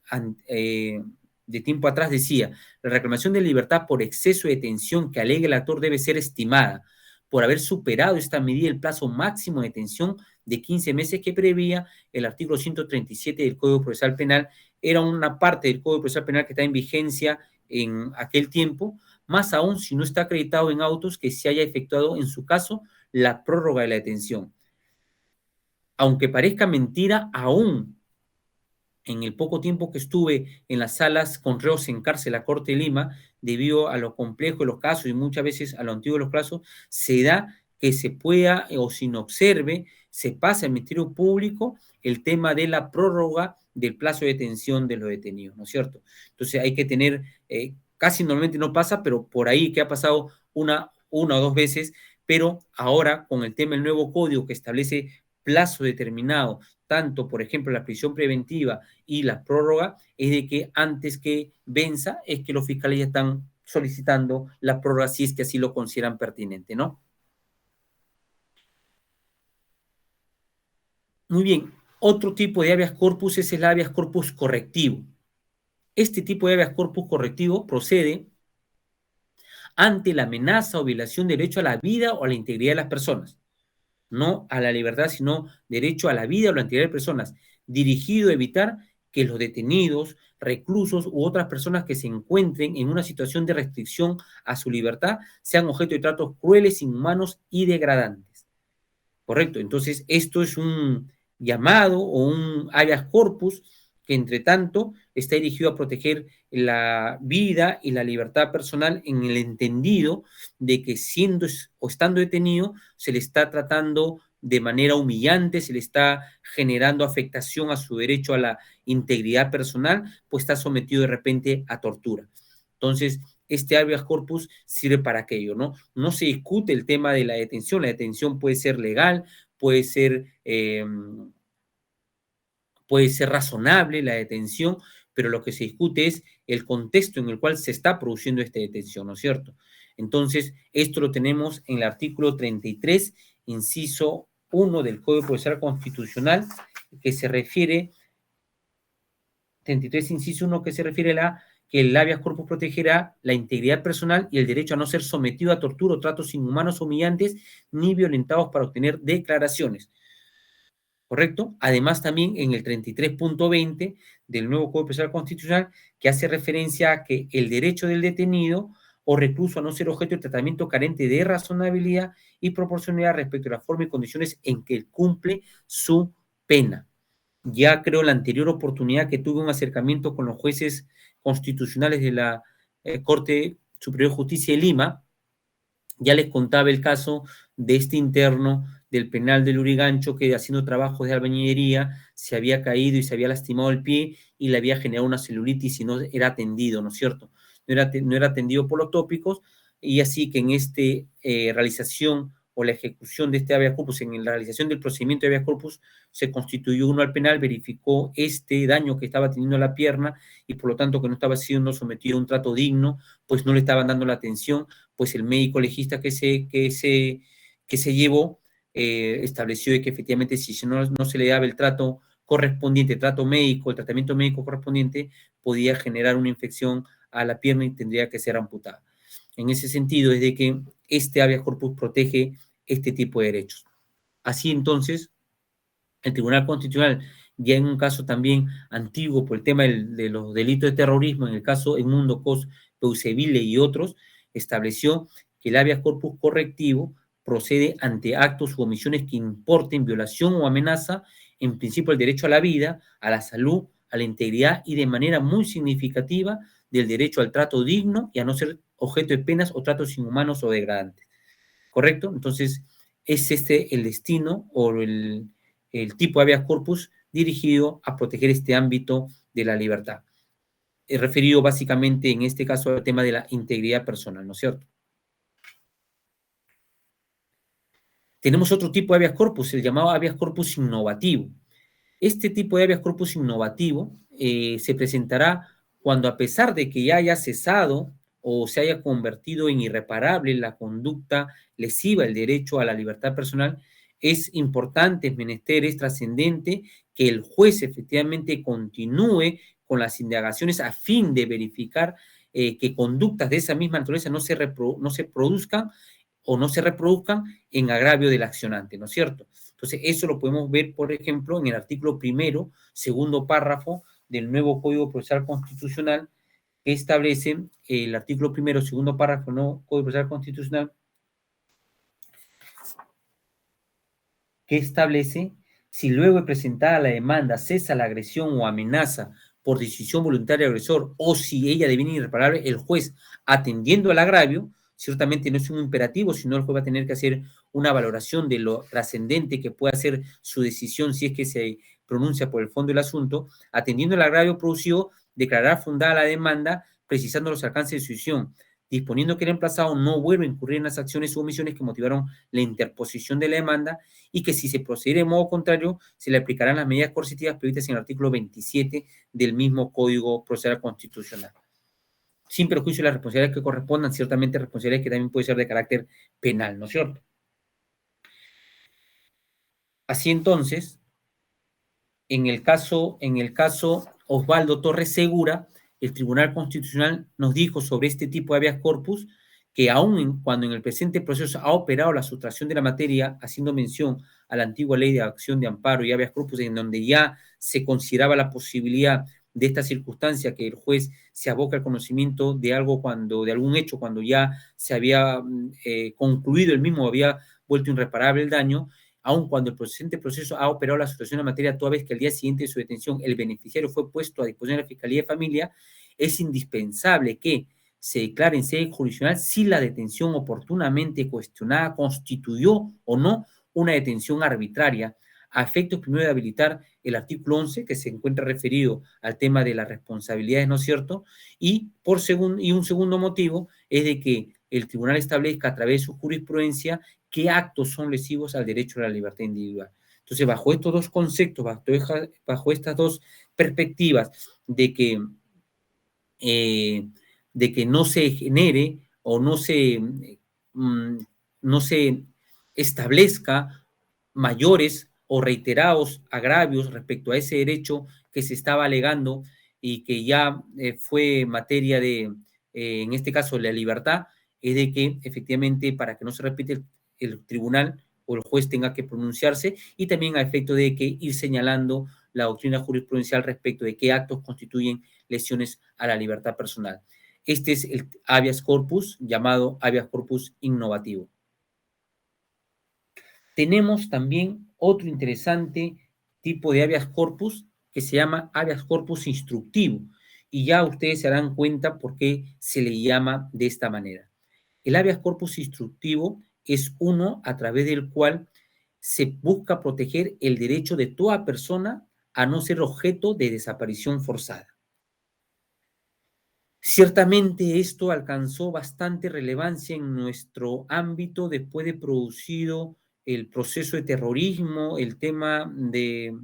de tiempo atrás decía, la reclamación de libertad por exceso de detención que alegue el actor debe ser estimada por haber superado esta medida el plazo máximo de detención de 15 meses que prevía el artículo 137 del Código Procesal Penal. Era una parte del Código Procesal Penal que está en vigencia en aquel tiempo, más aún si no está acreditado en autos que se haya efectuado en su caso la prórroga de la detención. Aunque parezca mentira, aún en el poco tiempo que estuve en las salas con reos en cárcel a Corte de Lima, debido a lo complejo de los casos y muchas veces a lo antiguo de los casos, se da que se pueda o sin observe, se pasa al Ministerio Público el tema de la prórroga del plazo de detención de los detenidos, ¿no es cierto? Entonces hay que tener, casi normalmente no pasa, pero por ahí que ha pasado una o 2 veces, pero ahora con el tema del nuevo código que establece plazo determinado, tanto, por ejemplo, la prisión preventiva y la prórroga, es de que antes que venza, es que los fiscales ya están solicitando la prórroga si es que así lo consideran pertinente, ¿no? Muy bien, otro tipo de habeas corpus es el habeas corpus correctivo. Este tipo de habeas corpus correctivo procede ante la amenaza o violación del derecho a la vida o a la integridad de las personas. No a la libertad, sino derecho a la vida o la integridad de personas, dirigido a evitar que los detenidos, reclusos u otras personas que se encuentren en una situación de restricción a su libertad sean objeto de tratos crueles, inhumanos y degradantes. ¿Correcto? Entonces, esto es un llamado o un habeas corpus que, entre tanto, está dirigido a proteger la vida y la libertad personal en el entendido de que siendo o estando detenido se le está tratando de manera humillante, se le está generando afectación a su derecho a la integridad personal, pues está sometido de repente a tortura. Entonces, este habeas corpus sirve para aquello, ¿no? No se discute el tema de la detención puede ser legal, puede ser, puede ser razonable la detención, pero lo que se discute es el contexto en el cual se está produciendo esta detención, ¿no es cierto? Entonces, esto lo tenemos en el artículo 33, inciso 1 del Código Procesal Constitucional, que se refiere, 33, inciso 1, que se refiere a que el habeas corpus protegerá la integridad personal y el derecho a no ser sometido a tortura o tratos inhumanos o humillantes ni violentados para obtener declaraciones. ¿Correcto? Además, también en el 33.20 del nuevo Código Procesal Constitucional, que hace referencia a que el derecho del detenido o recluso a no ser objeto de tratamiento carente de razonabilidad y proporcionalidad respecto a la forma y condiciones en que cumple su pena. Ya creo la anterior oportunidad que tuve un acercamiento con los jueces constitucionales de la Corte Superior de Justicia de Lima, ya les contaba el caso de este interno del penal de Lurigancho que haciendo trabajos de albañilería se había caído y se había lastimado el pie y le había generado una celulitis y no era atendido, ¿no es cierto? No era atendido por los tópicos y así que en esta realización o la ejecución de este habeas corpus, en la realización del procedimiento de habeas corpus, se constituyó uno al penal, verificó este daño que estaba teniendo la pierna y por lo tanto que no estaba siendo sometido a un trato digno, pues no le estaban dando la atención, pues el médico legista que se llevó estableció de que efectivamente si no se le daba el trato correspondiente, el trato médico, el tratamiento médico correspondiente, podía generar una infección a la pierna y tendría que ser amputada. En ese sentido, es de que este habeas corpus protege este tipo de derechos. Así entonces, el Tribunal Constitucional, ya en un caso también antiguo por el tema de los delitos de terrorismo, en el caso Edmundo Cos Peusebile y otros, estableció que el habeas corpus correctivo procede ante actos u omisiones que importen violación o amenaza, en principio, el derecho a la vida, a la salud, a la integridad y de manera muy significativa del derecho al trato digno y a no ser objeto de penas o tratos inhumanos o degradantes. ¿Correcto? Entonces, es este el destino o el tipo de habeas corpus dirigido a proteger este ámbito de la libertad. He referido básicamente en este caso al tema de la integridad personal, ¿no es cierto? Tenemos otro tipo de habeas corpus, el llamado habeas corpus innovativo. Este tipo de habeas corpus innovativo se presentará cuando, a pesar de que ya haya cesado o se haya convertido en irreparable la conducta lesiva del derecho a la libertad personal, es importante, es menester, es trascendente que el juez efectivamente continúe con las indagaciones a fin de verificar que conductas de esa misma naturaleza no se produzcan o no se reproduzcan en agravio del accionante, ¿no es cierto? Entonces, eso lo podemos ver, por ejemplo, en el artículo 1, segundo párrafo del nuevo Código Procesal Constitucional, que establece el artículo 1, segundo párrafo del nuevo Código Procesal Constitucional, que establece si luego de presentada la demanda cesa la agresión o amenaza por decisión voluntaria del agresor o si ella deviene irreparable, el juez, atendiendo al agravio, ciertamente no es un imperativo, sino el juez va a tener que hacer una valoración de lo trascendente que pueda ser su decisión si es que se pronuncia por el fondo del asunto, atendiendo el agravio producido, declarará fundada la demanda, precisando los alcances de su decisión, disponiendo que el emplazado no vuelva a incurrir en las acciones u omisiones que motivaron la interposición de la demanda y que si se procediera de modo contrario, se le aplicarán las medidas coercitivas previstas en el artículo 27 del mismo Código Procesal Constitucional. Sin perjuicio de las responsabilidades que correspondan, ciertamente responsabilidades que también pueden ser de carácter penal, ¿no es cierto? Así entonces, en el caso Osvaldo Torres Segura, el Tribunal Constitucional nos dijo sobre este tipo de habeas corpus que aun cuando en el presente proceso ha operado la sustracción de la materia, haciendo mención a la antigua ley de acción de amparo y habeas corpus, en donde ya se consideraba la posibilidad de esta circunstancia que el juez se aboca al conocimiento de algo de algún hecho cuando ya se había concluido el mismo, había vuelto irreparable el daño, aun cuando el presente proceso ha operado la sustracción de la materia, toda vez que al día siguiente de su detención el beneficiario fue puesto a disposición de la Fiscalía de Familia, es indispensable que se declare en sede jurisdiccional si la detención oportunamente cuestionada constituyó o no una detención arbitraria, a efectos primero de habilitar el artículo 11, que se encuentra referido al tema de las responsabilidades, ¿no es cierto? Y un segundo motivo es de que el tribunal establezca a través de su jurisprudencia qué actos son lesivos al derecho a la libertad individual. Entonces, bajo estos dos conceptos, bajo estas dos perspectivas de que no se genere o no se establezca mayores o reiterados agravios respecto a ese derecho que se estaba alegando y que ya fue materia de, en este caso, la libertad, es de que efectivamente para que no se repite el tribunal o el juez tenga que pronunciarse y también a efecto de que ir señalando la doctrina jurisprudencial respecto de qué actos constituyen lesiones a la libertad personal. Este es el habeas corpus, llamado habeas corpus innovativo. Tenemos también otro interesante tipo de habeas corpus que se llama habeas corpus instructivo, y ya ustedes se darán cuenta por qué se le llama de esta manera. El habeas corpus instructivo es uno a través del cual se busca proteger el derecho de toda persona a no ser objeto de desaparición forzada. Ciertamente esto alcanzó bastante relevancia en nuestro ámbito después de producido el proceso de terrorismo, el tema de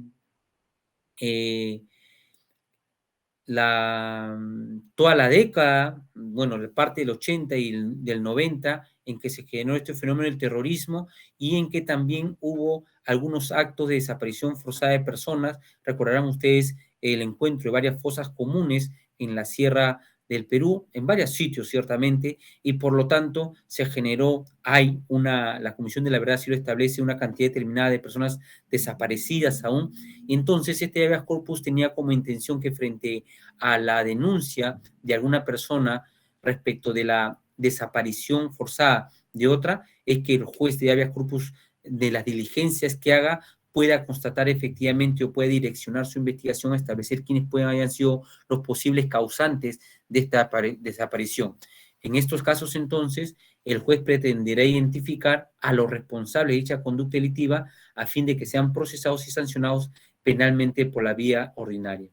toda la década, bueno, parte del 80 y del 90, en que se generó este fenómeno del terrorismo y en que también hubo algunos actos de desaparición forzada de personas. Recordarán ustedes el encuentro de varias fosas comunes en la Sierra del Perú, en varios sitios ciertamente, y por lo tanto se generó, la Comisión de la Verdad sí lo establece, una cantidad determinada de personas desaparecidas aún. Entonces este habeas corpus tenía como intención que frente a la denuncia de alguna persona respecto de la desaparición forzada de otra, es que el juez de habeas corpus, de las diligencias que haga, pueda constatar efectivamente o pueda direccionar su investigación a establecer quiénes hayan sido los posibles causantes de esta desaparición. En estos casos, entonces, el juez pretenderá identificar a los responsables de dicha conducta delictiva a fin de que sean procesados y sancionados penalmente por la vía ordinaria.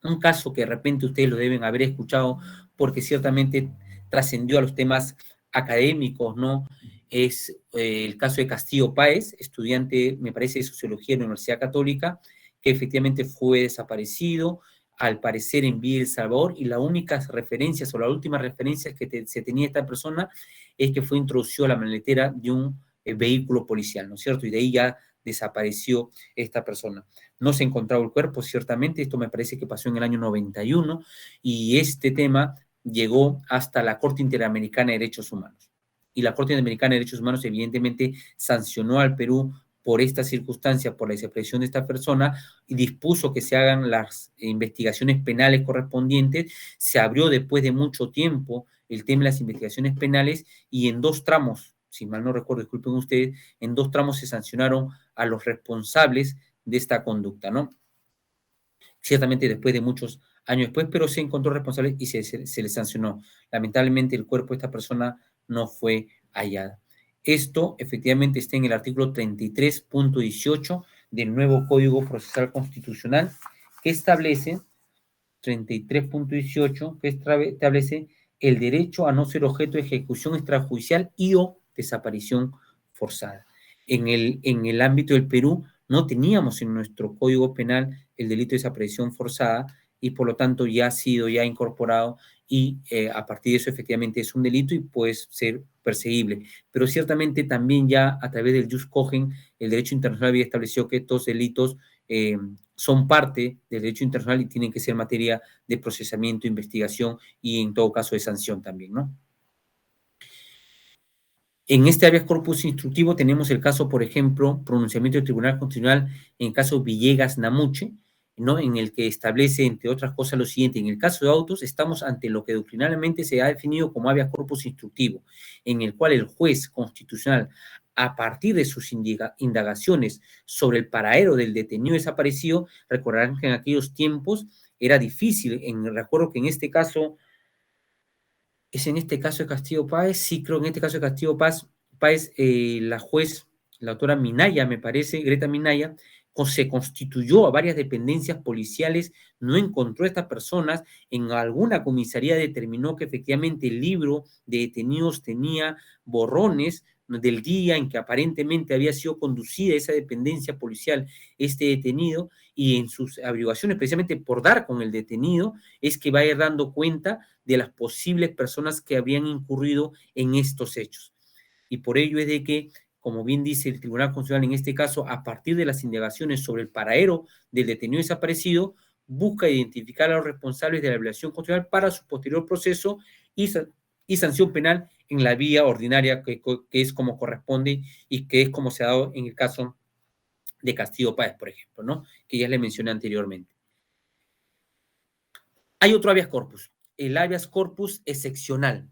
Un caso que de repente ustedes lo deben haber escuchado porque ciertamente trascendió a los temas académicos, ¿no? Es el caso de Castillo Páez, estudiante, me parece, de Sociología en la Universidad Católica, que efectivamente fue desaparecido, al parecer en Villa El Salvador, y las únicas referencias o las últimas referencias que se tenía esta persona es que fue introducido a la maletera de un vehículo policial, ¿no es cierto? Y de ahí ya desapareció esta persona. No se ha encontrado el cuerpo, ciertamente, esto me parece que pasó en el año 91, y este tema llegó hasta la Corte Interamericana de Derechos Humanos. Y la Corte Interamericana de Derechos Humanos evidentemente sancionó al Perú por esta circunstancia, por la desaparición de esta persona, y dispuso que se hagan las investigaciones penales correspondientes. Se abrió después de mucho tiempo el tema de las investigaciones penales, y en 2 tramos, si mal no recuerdo, disculpen ustedes, en 2 tramos se sancionaron a los responsables de esta conducta, ¿no? Ciertamente después de muchos años después, pero se encontró responsable y se le sancionó. Lamentablemente el cuerpo de esta persona no fue hallada. Esto efectivamente está en el artículo 33.18 del nuevo Código Procesal Constitucional, que establece 33.18, que establece el derecho a no ser objeto de ejecución extrajudicial y o desaparición forzada. En el ámbito del Perú no teníamos en nuestro Código Penal el delito de desaparición forzada y por lo tanto ya ha sido ya incorporado y a partir de eso efectivamente es un delito y puede ser perseguible. Pero ciertamente también ya a través del jus cogens el derecho internacional había establecido que estos delitos son parte del derecho internacional y tienen que ser materia de procesamiento, investigación y en todo caso de sanción también, ¿no? En este habeas corpus instructivo tenemos el caso, por ejemplo, pronunciamiento del Tribunal Constitucional en el caso Villegas-Namuche, ¿no? En el que establece, entre otras cosas, lo siguiente: en el caso de autos, estamos ante lo que doctrinalmente se ha definido como habeas corpus instructivo, en el cual el juez constitucional, a partir de sus indagaciones sobre el paradero del detenido desaparecido, recordarán que en aquellos tiempos era difícil, recuerdo que en este caso, es en este caso de Castillo Páez, sí creo que en este caso de Castillo Páez, la juez, la autora Minaya, me parece, Greta Minaya, se constituyó a varias dependencias policiales, no encontró a estas personas, en alguna comisaría determinó que efectivamente el libro de detenidos tenía borrones del día en que aparentemente había sido conducida esa dependencia policial este detenido, y en sus averiguaciones, precisamente por dar con el detenido, es que va a ir dando cuenta de las posibles personas que habían incurrido en estos hechos. Y por ello es de que, como bien dice el Tribunal Constitucional en este caso, a partir de las indagaciones sobre el paradero del detenido desaparecido, busca identificar a los responsables de la violación constitucional para su posterior proceso y sanción penal en la vía ordinaria, que es como corresponde y que es como se ha dado en el caso de Castillo Páez, por ejemplo, ¿no? Que ya le mencioné anteriormente. Hay otro habeas corpus, el habeas corpus excepcional.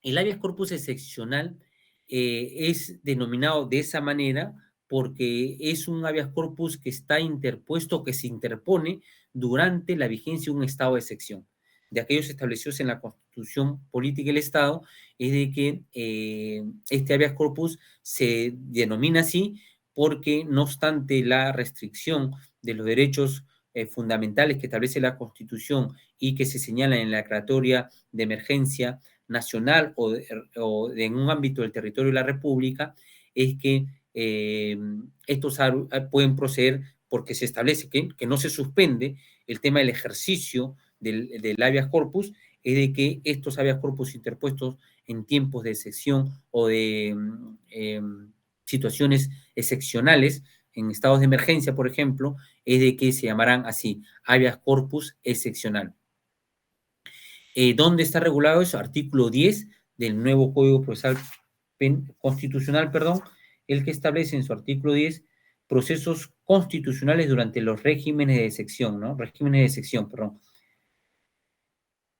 El habeas corpus excepcional es denominado de esa manera porque es un habeas corpus que está interpuesto, que se interpone durante la vigencia de un estado de excepción. De aquellos establecidos en la Constitución Política del Estado, es de que este habeas corpus se denomina así porque, no obstante la restricción de los derechos fundamentales que establece la Constitución y que se señala en la declaratoria de emergencia nacional en un ámbito del territorio de la República, es que estos pueden proceder porque se establece que no se suspende el tema del ejercicio del habeas corpus, es de que estos habeas corpus interpuestos en tiempos de excepción o de situaciones excepcionales, en estados de emergencia, por ejemplo, es de que se llamarán así, habeas corpus excepcional. ¿Dónde está regulado eso? Artículo 10 del nuevo Código Procesal Constitucional, el que establece en su artículo 10 procesos constitucionales durante los regímenes de excepción, ¿no? Regímenes de excepción, perdón.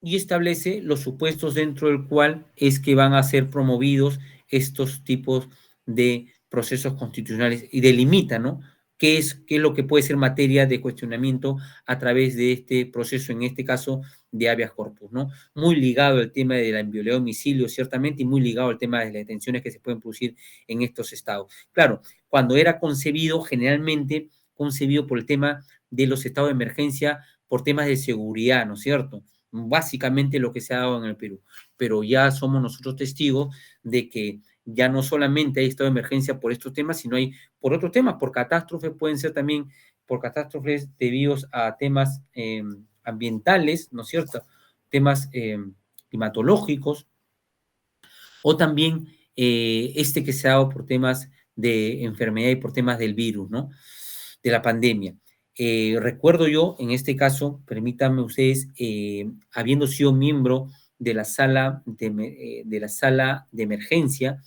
Y establece los supuestos dentro del cual es que van a ser promovidos estos tipos de procesos constitucionales y delimita, ¿no? ¿Qué es lo que puede ser materia de cuestionamiento a través de este proceso, en este caso de habeas corpus, ¿no? Muy ligado al tema de la inviolabilidad de domicilio, ciertamente, y muy ligado al tema de las detenciones que se pueden producir en estos estados. Claro, cuando era concebido, generalmente concebido por el tema de los estados de emergencia, por temas de seguridad, ¿no es cierto? Básicamente lo que se ha dado en el Perú. Pero ya somos nosotros testigos de que ya no solamente hay estado de emergencia por estos temas, sino hay por otros temas, por catástrofes, pueden ser también por catástrofes debidos a temas ambientales, ¿no es cierto? Temas climatológicos, o también que se ha dado por temas de enfermedad y por temas del virus, ¿no? De la pandemia. Recuerdo yo, en este caso, permítanme ustedes, habiendo sido miembro de la sala de emergencia,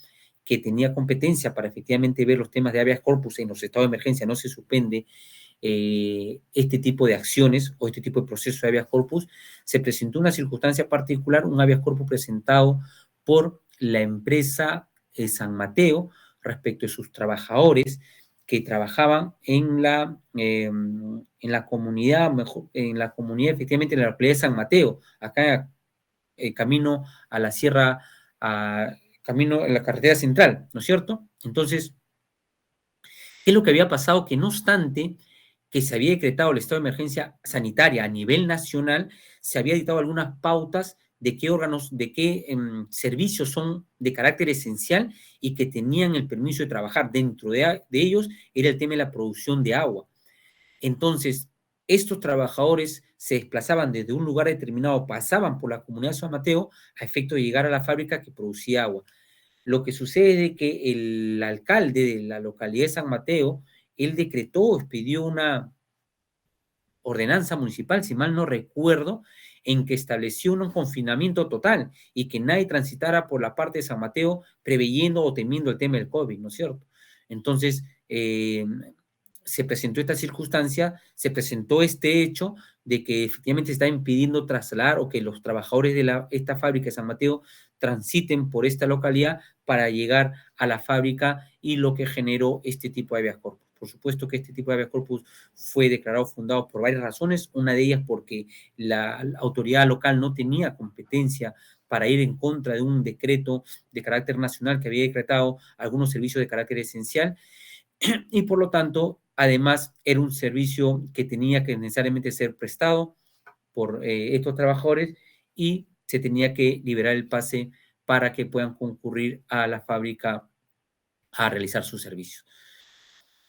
que tenía competencia para efectivamente ver los temas de habeas corpus en los estados de emergencia, no se suspende este tipo de acciones o este tipo de proceso de habeas corpus, se presentó una circunstancia particular, un habeas corpus presentado por la empresa San Mateo respecto de sus trabajadores que trabajaban en la comunidad, efectivamente en la localidad de San Mateo, acá camino a la sierra, camino a la carretera central, ¿no es cierto? Entonces, ¿qué es lo que había pasado? Que no obstante que se había decretado el estado de emergencia sanitaria a nivel nacional, se había dictado algunas pautas de qué órganos, de qué servicios son de carácter esencial y que tenían el permiso de trabajar. Dentro de ellos era el tema de la producción de agua. Entonces, estos trabajadores se desplazaban desde un lugar determinado, pasaban por la comunidad de San Mateo a efecto de llegar a la fábrica que producía agua. Lo que sucede es que el alcalde de la localidad de San Mateo, él decretó, expidió una ordenanza municipal, si mal no recuerdo, en que estableció un confinamiento total y que nadie transitara por la parte de San Mateo preveyendo o temiendo el tema del COVID, ¿no es cierto? Entonces, se presentó esta circunstancia, se presentó este hecho de que efectivamente se está impidiendo trasladar o que los trabajadores de esta fábrica de San Mateo transiten por esta localidad para llegar a la fábrica y lo que generó este tipo de habeas corpus. Por supuesto que este tipo de habeas corpus fue declarado fundado por varias razones, una de ellas porque la autoridad local no tenía competencia para ir en contra de un decreto de carácter nacional que había decretado algunos servicios de carácter esencial y por lo tanto, además, era un servicio que tenía que necesariamente ser prestado por estos trabajadores y se tenía que liberar el pase para que puedan concurrir a la fábrica a realizar sus servicios.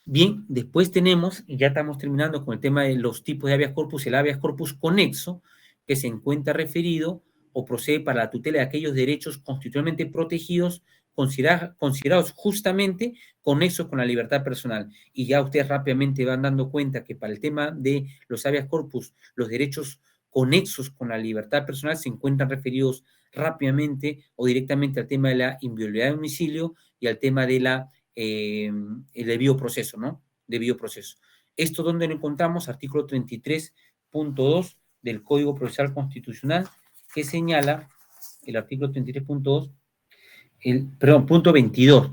Bien, después tenemos, y ya estamos terminando con el tema de los tipos de habeas corpus, el habeas corpus conexo, que se encuentra referido o procede para la tutela de aquellos derechos constitucionalmente protegidos, considerados justamente conexos con la libertad personal. Y ya ustedes rápidamente van dando cuenta que para el tema de los habeas corpus, los derechos conexos con la libertad personal se encuentran referidos rápidamente o directamente al tema de la inviolabilidad de domicilio y al tema de el debido proceso, ¿no? Debido proceso. Esto donde lo encontramos, artículo 33.2 del Código Procesal Constitucional, que señala, el artículo 33.2, punto 22,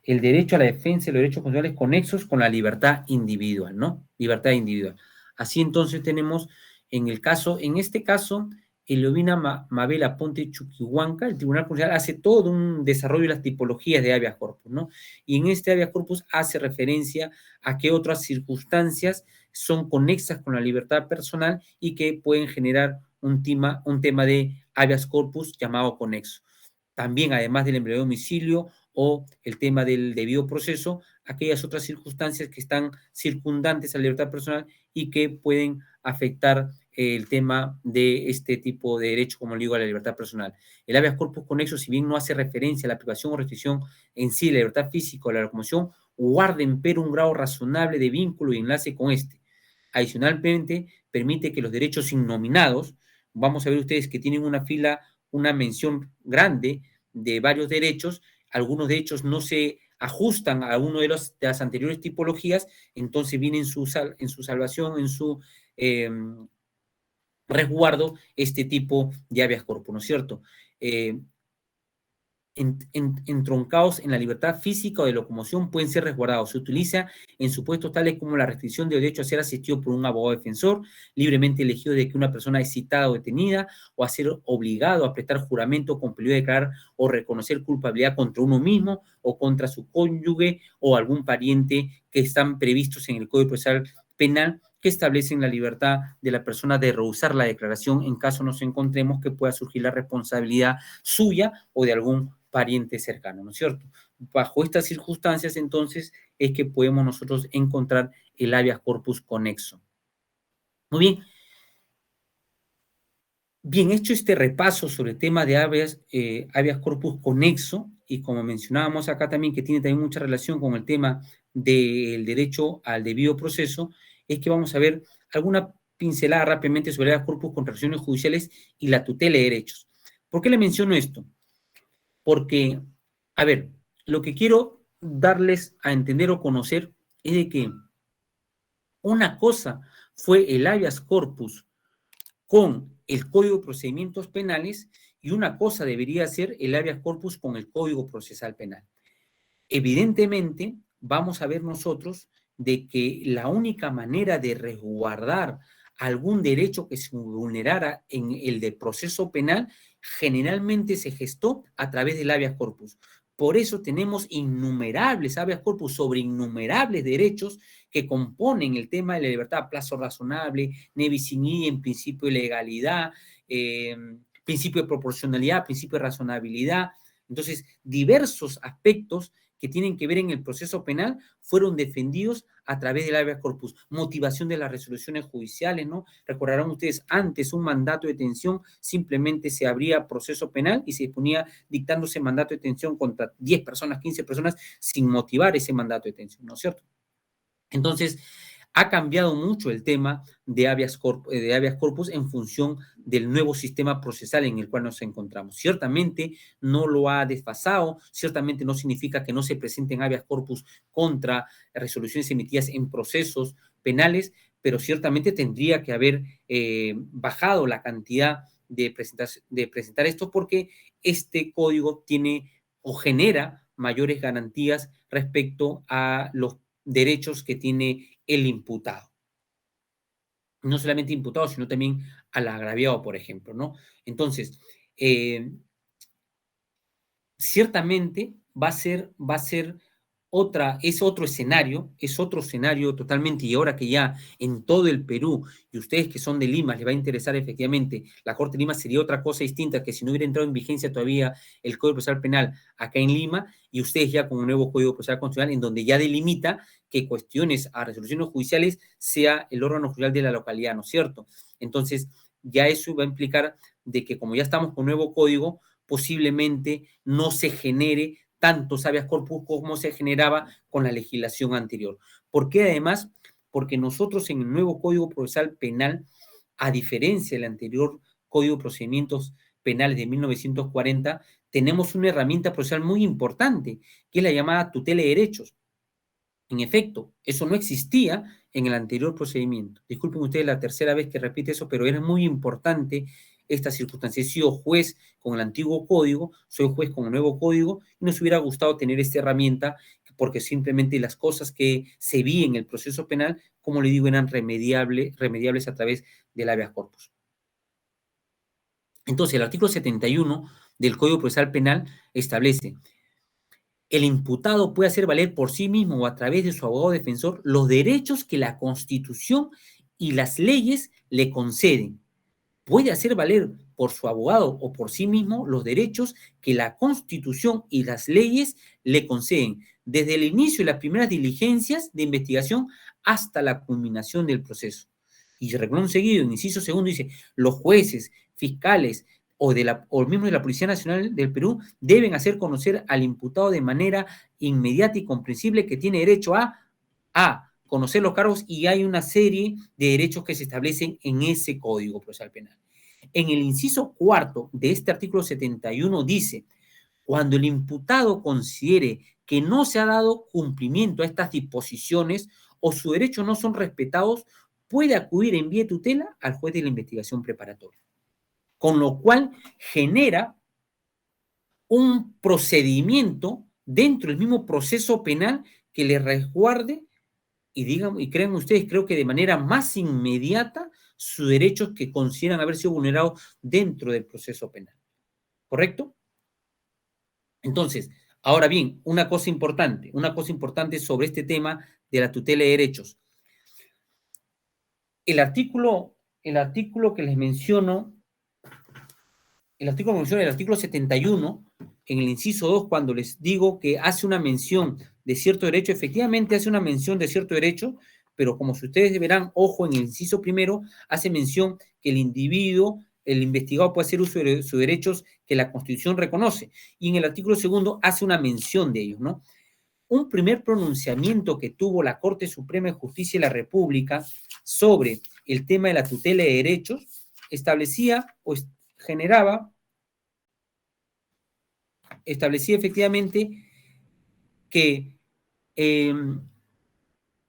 el derecho a la defensa de los derechos constitucionales conexos con la libertad individual, ¿no? Libertad individual. Así entonces tenemos, en este caso, Eliovina Mabel Aponte Chuquihuanca, el Tribunal Constitucional hace todo un desarrollo de las tipologías de habeas corpus, ¿no? Y en este habeas corpus hace referencia a que otras circunstancias son conexas con la libertad personal y que pueden generar un tema de habeas corpus llamado conexo. También, además del embrión de domicilio o el tema del debido proceso, aquellas otras circunstancias que están circundantes a la libertad personal y que pueden afectar el tema de este tipo de derecho, como le digo, a la libertad personal. El habeas corpus conexo, si bien no hace referencia a la privación o restricción en sí de la libertad física o la locomoción, guarda empero un grado razonable de vínculo y enlace con este. Adicionalmente, permite que los derechos innominados, vamos a ver ustedes que tienen una mención grande de varios derechos, algunos derechos no se ajustan a uno de las anteriores tipologías, entonces viene en su salvación, en su resguardo, este tipo de habeas corpus, ¿no es cierto? Entroncados en la libertad física o de locomoción pueden ser resguardados. Se utiliza en supuestos tales como la restricción del derecho a ser asistido por un abogado defensor, libremente elegido de que una persona es citada o detenida, o a ser obligado a prestar juramento con peligro de declarar o reconocer culpabilidad contra uno mismo o contra su cónyuge o algún pariente que están previstos en el Código Procesal Penal que establecen la libertad de la persona de rehusar la declaración en caso nos encontremos que pueda surgir la responsabilidad suya o de algún pariente cercano, ¿no es cierto? Bajo estas circunstancias, entonces, es que podemos nosotros encontrar el habeas corpus conexo. Muy bien. Bien, hecho este repaso sobre el tema de habeas corpus conexo, y como mencionábamos acá también, que tiene también mucha relación con el tema del derecho al debido proceso, es que vamos a ver alguna pincelada rápidamente sobre el habeas corpus contra acciones judiciales y la tutela de derechos. ¿Por qué le menciono esto? Porque, a ver, lo que quiero darles a entender o conocer es de que una cosa fue el habeas corpus con el Código de Procedimientos Penales y una cosa debería ser el habeas corpus con el Código Procesal Penal. Evidentemente, vamos a ver nosotros de que la única manera de resguardar algún derecho que se vulnerara en el de proceso penal generalmente se gestó a través del habeas corpus. Por eso tenemos innumerables habeas corpus sobre innumerables derechos que componen el tema de la libertad a plazo razonable, ne bis in idem, en principio de legalidad, principio de proporcionalidad, principio de razonabilidad. Entonces, diversos aspectos que tienen que ver en el proceso penal fueron defendidos a través del habeas corpus. Motivación de las resoluciones judiciales, ¿no? Recordarán ustedes, antes un mandato de detención simplemente se abría proceso penal y se ponía dictándose mandato de detención contra 10 personas, 15 personas, sin motivar ese mandato de detención, ¿no es cierto? Entonces, ha cambiado mucho el tema de habeas corpus en función del nuevo sistema procesal en el cual nos encontramos. Ciertamente no lo ha desfasado, ciertamente no significa que no se presenten habeas corpus contra resoluciones emitidas en procesos penales, pero ciertamente tendría que haber bajado la cantidad de presentar esto, porque este código tiene o genera mayores garantías respecto a los derechos que tiene el imputado. No solamente imputado, sino también al agraviado, por ejemplo, ¿no? Entonces, ciertamente es otro escenario totalmente, y ahora que ya en todo el Perú, y ustedes que son de Lima, les va a interesar efectivamente, la Corte de Lima sería otra cosa distinta que si no hubiera entrado en vigencia todavía el Código Procesal Penal acá en Lima, y ustedes ya con un nuevo Código Procesal Constitucional en donde ya delimita que cuestiones a resoluciones judiciales sea el órgano judicial de la localidad, ¿no es cierto? Entonces, ya eso va a implicar de que como ya estamos con nuevo código, posiblemente no se genere tantos habeas corpus como se generaba con la legislación anterior. ¿Por qué además? Porque nosotros en el nuevo Código Procesal Penal, a diferencia del anterior Código de Procedimientos Penales de 1940, tenemos una herramienta procesal muy importante, que es la llamada tutela de derechos. En efecto, eso no existía en el anterior procedimiento. Disculpen ustedes la tercera vez que repite eso, pero era muy importante esta circunstancia. He sido juez con el antiguo código, soy juez con el nuevo código, y nos hubiera gustado tener esta herramienta, porque simplemente las cosas que se vi en el proceso penal, como le digo, eran remediables a través del habeas corpus. Entonces, el artículo 71 del Código Procesal Penal establece: el imputado puede hacer valer por sí mismo o a través de su abogado defensor los derechos que la Constitución y las leyes le conceden. Puede hacer valer por su abogado o por sí mismo los derechos que la Constitución y las leyes le conceden, desde el inicio de las primeras diligencias de investigación hasta la culminación del proceso. Y renglón seguido, en inciso segundo, dice: los jueces, fiscales o miembros de la Policía Nacional del Perú deben hacer conocer al imputado de manera inmediata y comprensible que tiene derecho a conocer los cargos, y hay una serie de derechos que se establecen en ese Código Procesal Penal. En el inciso cuarto de este artículo 71 dice: cuando el imputado considere que no se ha dado cumplimiento a estas disposiciones o sus derechos no son respetados, puede acudir en vía de tutela al juez de la investigación preparatoria. Con lo cual genera un procedimiento dentro del mismo proceso penal que le resguarde y crean ustedes, creo que de manera más inmediata, sus derechos que consideran haber sido vulnerados dentro del proceso penal. ¿Correcto? Entonces, ahora bien, una cosa importante sobre este tema de la tutela de derechos. El artículo que les menciono, el artículo 71, en el inciso 2, cuando les digo que hace una mención de cierto derecho, efectivamente hace una mención de cierto derecho, pero como si ustedes verán, ojo, en el inciso primero hace mención que el individuo, el investigado, puede hacer uso de sus derechos que la Constitución reconoce, y en el artículo segundo hace una mención de ellos, ¿no? Un primer pronunciamiento que tuvo la Corte Suprema de Justicia de la República sobre el tema de la tutela de derechos establecía efectivamente que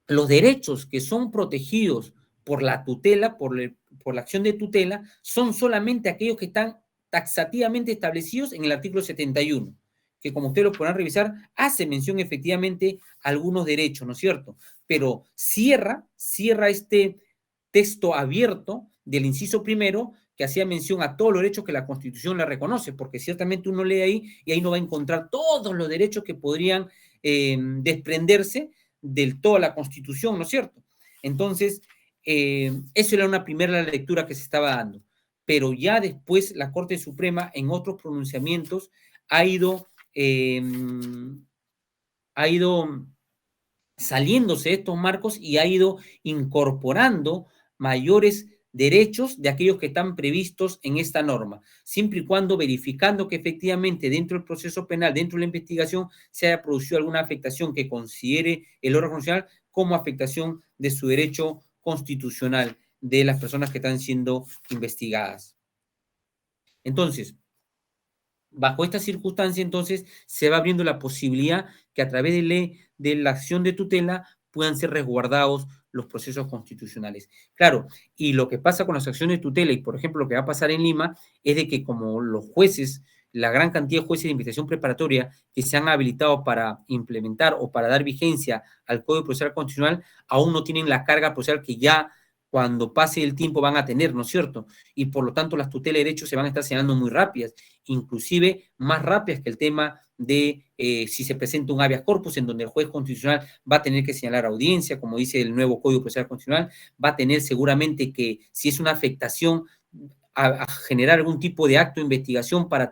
los derechos que son protegidos por la tutela, por la acción de tutela, son solamente aquellos que están taxativamente establecidos en el artículo 71, que como ustedes lo podrán revisar, hace mención efectivamente a algunos derechos, ¿no es cierto? Pero cierra este texto abierto del inciso primero, que hacía mención a todos los derechos que la Constitución le reconoce, porque ciertamente uno lee ahí y ahí no va a encontrar todos los derechos que podrían desprenderse del toda la Constitución, ¿no es cierto? Entonces, eso era una primera lectura que se estaba dando. pero ya después la Corte Suprema en otros pronunciamientos ha ido saliéndose de estos marcos y ha ido incorporando mayores derechos de aquellos que están previstos en esta norma, siempre y cuando verificando que efectivamente dentro del proceso penal, dentro de la investigación, se haya producido alguna afectación que considere el órgano constitucional como afectación de su derecho constitucional de las personas que están siendo investigadas. Entonces, bajo esta circunstancia, entonces, se va abriendo la posibilidad que a través de la acción de tutela puedan ser resguardados los procesos constitucionales. Claro, y lo que pasa con las acciones de tutela, y por ejemplo lo que va a pasar en Lima, es de que como los jueces, la gran cantidad de jueces de investigación preparatoria que se han habilitado para implementar o para dar vigencia al Código Procesal Constitucional, aún no tienen la carga procesal que ya cuando pase el tiempo van a tener, ¿no es cierto? Y por lo tanto las tutelas de derechos se van a estar señalando muy rápidas, inclusive más rápidas que el tema de si se presenta un habeas corpus en donde el juez constitucional va a tener que señalar audiencia, como dice el nuevo Código Procesal Constitucional, va a tener seguramente que si es una afectación a generar algún tipo de acto de investigación para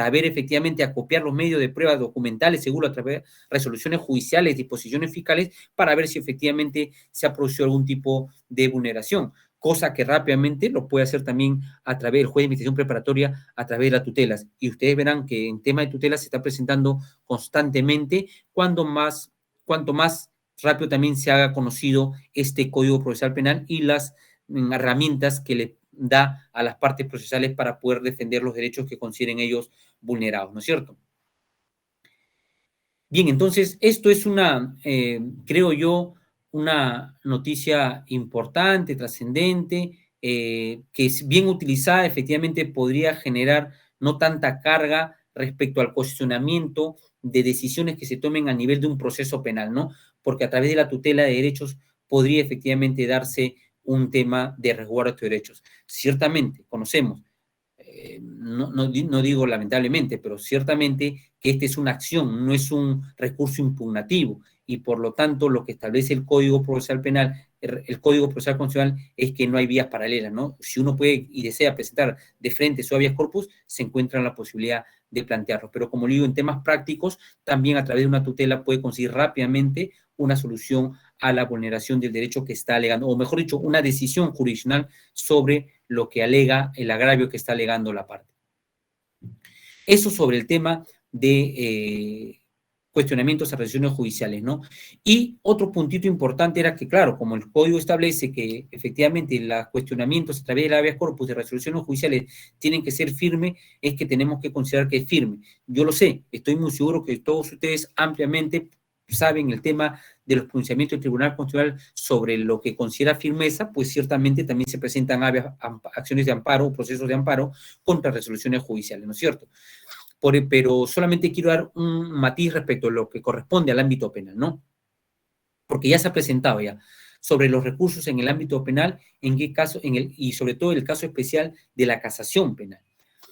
ver efectivamente, acopiar los medios de pruebas documentales, seguro a través de resoluciones judiciales, disposiciones fiscales, para ver si efectivamente se ha producido algún tipo de vulneración, cosa que rápidamente lo puede hacer también a través del juez de investigación preparatoria, a través de las tutelas. Y ustedes verán que en tema de tutelas se está presentando constantemente, cuanto más rápido también se haga conocido este Código Procesal Penal y las herramientas que le da a las partes procesales para poder defender los derechos que consideren ellos vulnerados, ¿no es cierto? Bien, entonces esto es creo yo, una noticia importante, trascendente, que es bien utilizada, efectivamente podría generar no tanta carga respecto al cuestionamiento de decisiones que se tomen a nivel de un proceso penal, ¿no? Porque a través de la tutela de derechos podría efectivamente darse un tema de resguardo de estos derechos. Ciertamente, conocemos, no digo lamentablemente, pero ciertamente que esta es una acción, no es un recurso impugnativo, y por lo tanto lo que establece el Código Procesal Penal, el Código Procesal Constitucional, es que no hay vías paralelas, ¿no? Si uno puede y desea presentar de frente su habeas corpus, se encuentra en la posibilidad de plantearlo. Pero como digo, en temas prácticos, también a través de una tutela puede conseguir rápidamente una solución a la vulneración del derecho que está alegando, o mejor dicho, una decisión jurisdiccional sobre lo que alega el agravio que está alegando la parte. Eso sobre el tema de cuestionamientos a resoluciones judiciales, ¿no? Y otro puntito importante era que, claro, como el código establece que efectivamente los cuestionamientos a través del habeas corpus de resoluciones judiciales tienen que ser firmes, es que tenemos que considerar que es firme. Yo lo sé, estoy muy seguro que todos ustedes ampliamente saben el tema de los pronunciamientos del Tribunal Constitucional sobre lo que considera firmeza, pues ciertamente también se presentan acciones de amparo, procesos de amparo contra resoluciones judiciales, ¿no es cierto? Pero solamente quiero dar un matiz respecto a lo que corresponde al ámbito penal, ¿no? Porque ya se ha presentado ya sobre los recursos en el ámbito penal, en qué caso, y sobre todo el caso especial de la casación penal.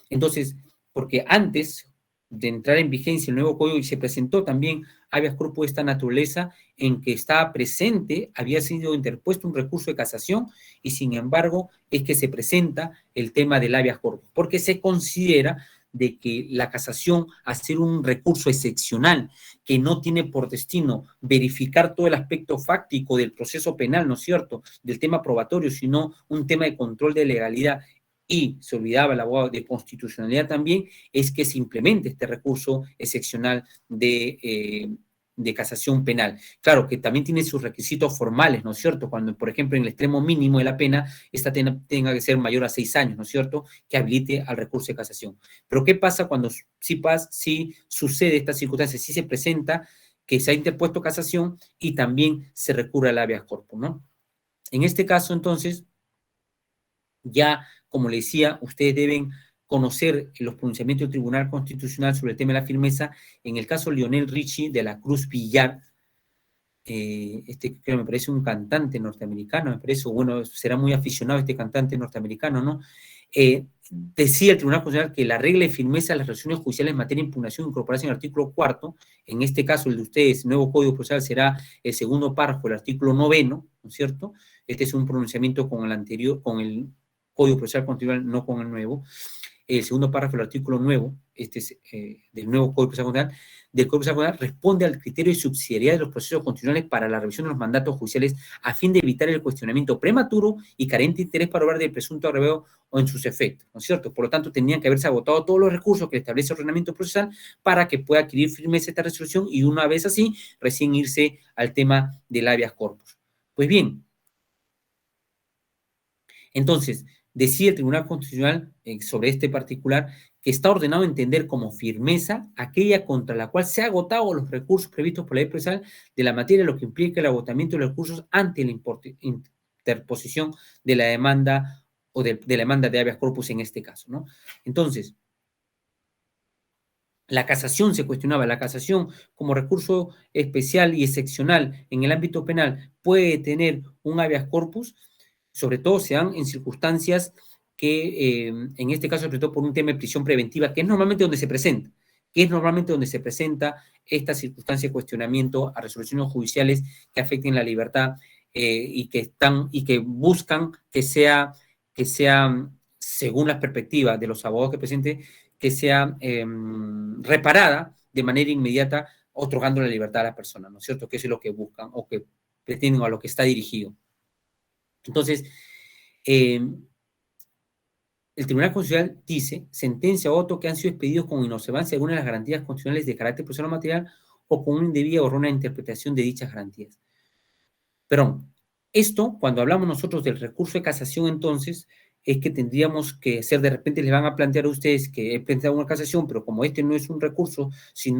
Entonces, porque antes de entrar en vigencia el nuevo código, y se presentó también habeas corpus de esta naturaleza, en que estaba presente, había sido interpuesto un recurso de casación, y sin embargo es que se presenta el tema del habeas corpus, porque se considera de que la casación, al ser un recurso excepcional que no tiene por destino verificar todo el aspecto fáctico del proceso penal, ¿no es cierto?, del tema probatorio, sino un tema de control de legalidad, y se olvidaba el abogado de constitucionalidad también, es que se implemente este recurso excepcional de casación penal. Claro que también tiene sus requisitos formales, ¿no es cierto? Cuando, por ejemplo, en el extremo mínimo de la pena, esta tenga que ser mayor a 6 años, ¿no es cierto?, que habilite al recurso de casación. Pero ¿qué pasa cuando sí sucede esta circunstancia, sí se presenta que se ha interpuesto casación y también se recurre al habeas corpus, ¿no? En este caso, entonces, ya, como le decía, ustedes deben conocer los pronunciamientos del Tribunal Constitucional sobre el tema de la firmeza. En el caso Lionel Richie de la Cruz Villar, que me parece un cantante norteamericano, me parece, bueno, será muy aficionado este cantante norteamericano, ¿no? Decía el Tribunal Constitucional que la regla de firmeza de las resoluciones judiciales en materia de impugnación incorporada en el artículo 4, en este caso el de ustedes, el nuevo Código Procesal, será el segundo párrafo del artículo 9, ¿no es cierto? Este es un pronunciamiento con el anterior, con el Código Procesal Constitucional, no con el nuevo. El segundo párrafo del artículo nuevo, este es del nuevo Código Procesal Constitucional, del Código Procesal Constitucional, responde al criterio de subsidiariedad de los procesos constitucionales para la revisión de los mandatos judiciales a fin de evitar el cuestionamiento prematuro y carente de interés para obrar del presunto agravio o en sus efectos, ¿no es cierto? Por lo tanto, tendrían que haberse agotado todos los recursos que establece el ordenamiento procesal para que pueda adquirir firmeza esta resolución y una vez así, recién irse al tema del habeas corpus. Pues bien, entonces, decide el Tribunal Constitucional sobre este particular que está ordenado entender como firmeza aquella contra la cual se han agotado los recursos previstos por la ley procesal de la materia, lo que implica el agotamiento de los recursos ante la interposición de la demanda o de la demanda de habeas corpus en este caso, ¿no? Entonces, la casación se cuestionaba, la casación como recurso especial y excepcional en el ámbito penal puede tener un habeas corpus, sobre todo se dan en circunstancias que, en este caso, sobre todo por un tema de prisión preventiva, que es normalmente donde se presenta, esta circunstancia de cuestionamiento a resoluciones judiciales que afecten la libertad y que buscan que sea, según las perspectivas de los abogados que presenten, que sea reparada de manera inmediata, otorgando la libertad a la persona, ¿no es cierto? Que eso es lo que buscan o que pretenden o a lo que está dirigido. Entonces, el Tribunal Constitucional dice, sentencia o auto que han sido expedidos con inobservancia de alguna de las garantías constitucionales de carácter procesal o material o con una indebida o errónea interpretación de dichas garantías. Perdón, esto, cuando hablamos nosotros del recurso de casación, entonces, es que tendríamos que hacer, de repente les van a plantear a ustedes que he planteado una casación, pero como este no es un recurso, si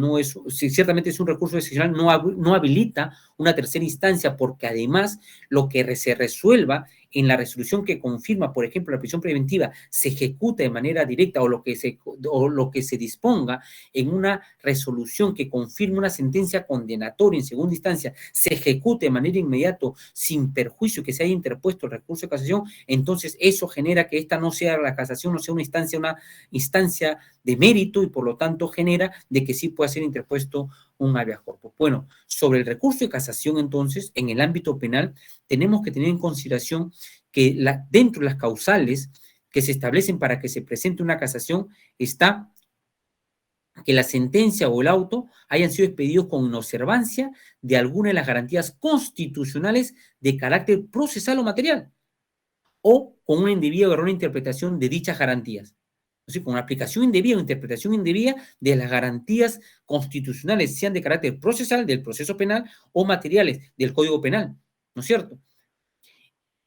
ciertamente es un recurso excepcional, no habilita una tercera instancia, porque además lo que se resuelva en la resolución que confirma, por ejemplo, la prisión preventiva, se ejecuta de manera directa o lo que se disponga en una resolución que confirme una sentencia condenatoria en segunda instancia, se ejecute de manera inmediata sin perjuicio que se haya interpuesto el recurso de casación, entonces eso genera que esta no sea la casación, no sea una instancia de mérito y por lo tanto genera de que sí pueda ser interpuesto un habeas corpus. Bueno, sobre el recurso de casación, entonces, en el ámbito penal, tenemos que tener en consideración que dentro de las causales que se establecen para que se presente una casación está que la sentencia o el auto hayan sido expedidos con inobservancia de alguna de las garantías constitucionales de carácter procesal o material, o con una indebida o errónea interpretación de dichas garantías. Es decir, con una aplicación indebida o interpretación indebida de las garantías constitucionales, sean de carácter procesal, del proceso penal, o materiales, del Código Penal, ¿no es cierto?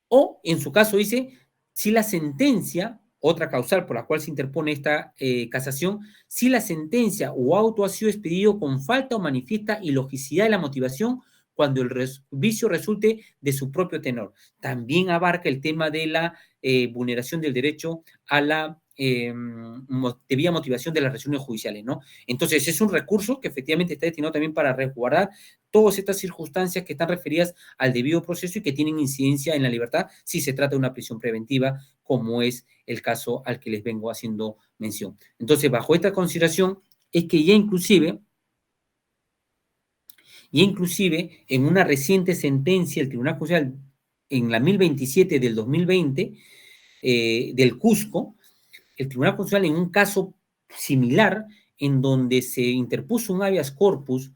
O, en su caso, dice, si la sentencia, otra causal por la cual se interpone esta casación, si la sentencia o auto ha sido expedido con falta o manifiesta ilogicidad de la motivación cuando el vicio resulte de su propio tenor. También abarca el tema de la vulneración del derecho a la debida motivación de las resoluciones judiciales, ¿no? Entonces, es un recurso que efectivamente está destinado también para resguardar todas estas circunstancias que están referidas al debido proceso y que tienen incidencia en la libertad si se trata de una prisión preventiva, como es el caso al que les vengo haciendo mención. Entonces, bajo esta consideración, es que ya inclusive en una reciente sentencia del Tribunal Constitucional en la 1027 del 2020, del Cusco, el Tribunal Constitucional en un caso similar en donde se interpuso un habeas corpus,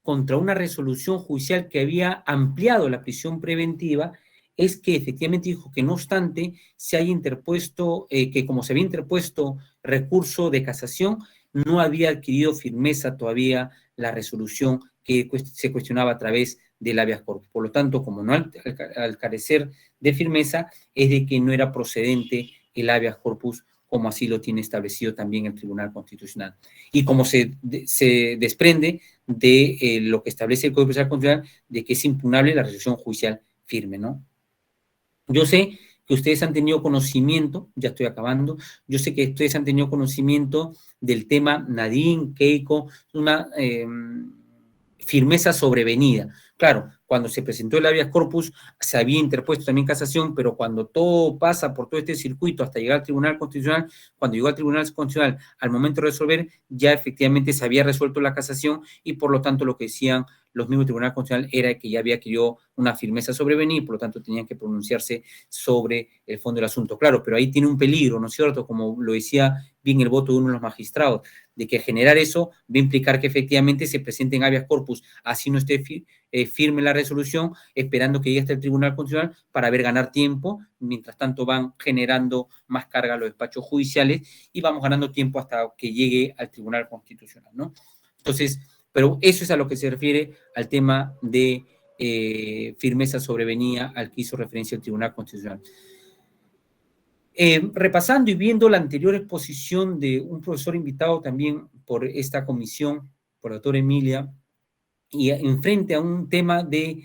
contra una resolución judicial que había ampliado la prisión preventiva, es que efectivamente dijo que no obstante se haya interpuesto, que como se había interpuesto recurso de casación, no había adquirido firmeza todavía la resolución que se cuestionaba a través del habeas corpus. Por lo tanto, como no al carecer de firmeza, es de que no era procedente el habeas corpus, como así lo tiene establecido también el Tribunal Constitucional. Y como se desprende de lo que establece el Código Procesal Constitucional, de que es impugnable la resolución judicial firme, ¿no? Yo sé que ustedes han tenido conocimiento, ya estoy acabando, yo sé que ustedes han tenido conocimiento del tema Nadine, Keiko, una firmeza sobrevenida. Claro, cuando se presentó el habeas corpus se había interpuesto también casación, pero cuando todo pasa por todo este circuito hasta llegar al Tribunal Constitucional, cuando llegó al Tribunal Constitucional, al momento de resolver, ya efectivamente se había resuelto la casación y por lo tanto lo que decían los mismos Tribunal Constitucional era que ya había adquirido una firmeza sobrevenir, por lo tanto tenían que pronunciarse sobre el fondo del asunto. Claro, pero ahí tiene un peligro, ¿no es cierto? Como lo decía bien el voto de uno de los magistrados, de que generar eso va a implicar que efectivamente se presenten habeas corpus, así no esté firme la resolución, esperando que llegue hasta el Tribunal Constitucional para ver ganar tiempo, mientras tanto van generando más carga a los despachos judiciales y vamos ganando tiempo hasta que llegue al Tribunal Constitucional, ¿no? Entonces, pero eso es a lo que se refiere al tema de firmeza sobrevenida al que hizo referencia el Tribunal Constitucional. Repasando y viendo la anterior exposición de un profesor invitado también por esta comisión, por la doctora Emilia, y enfrente a un tema de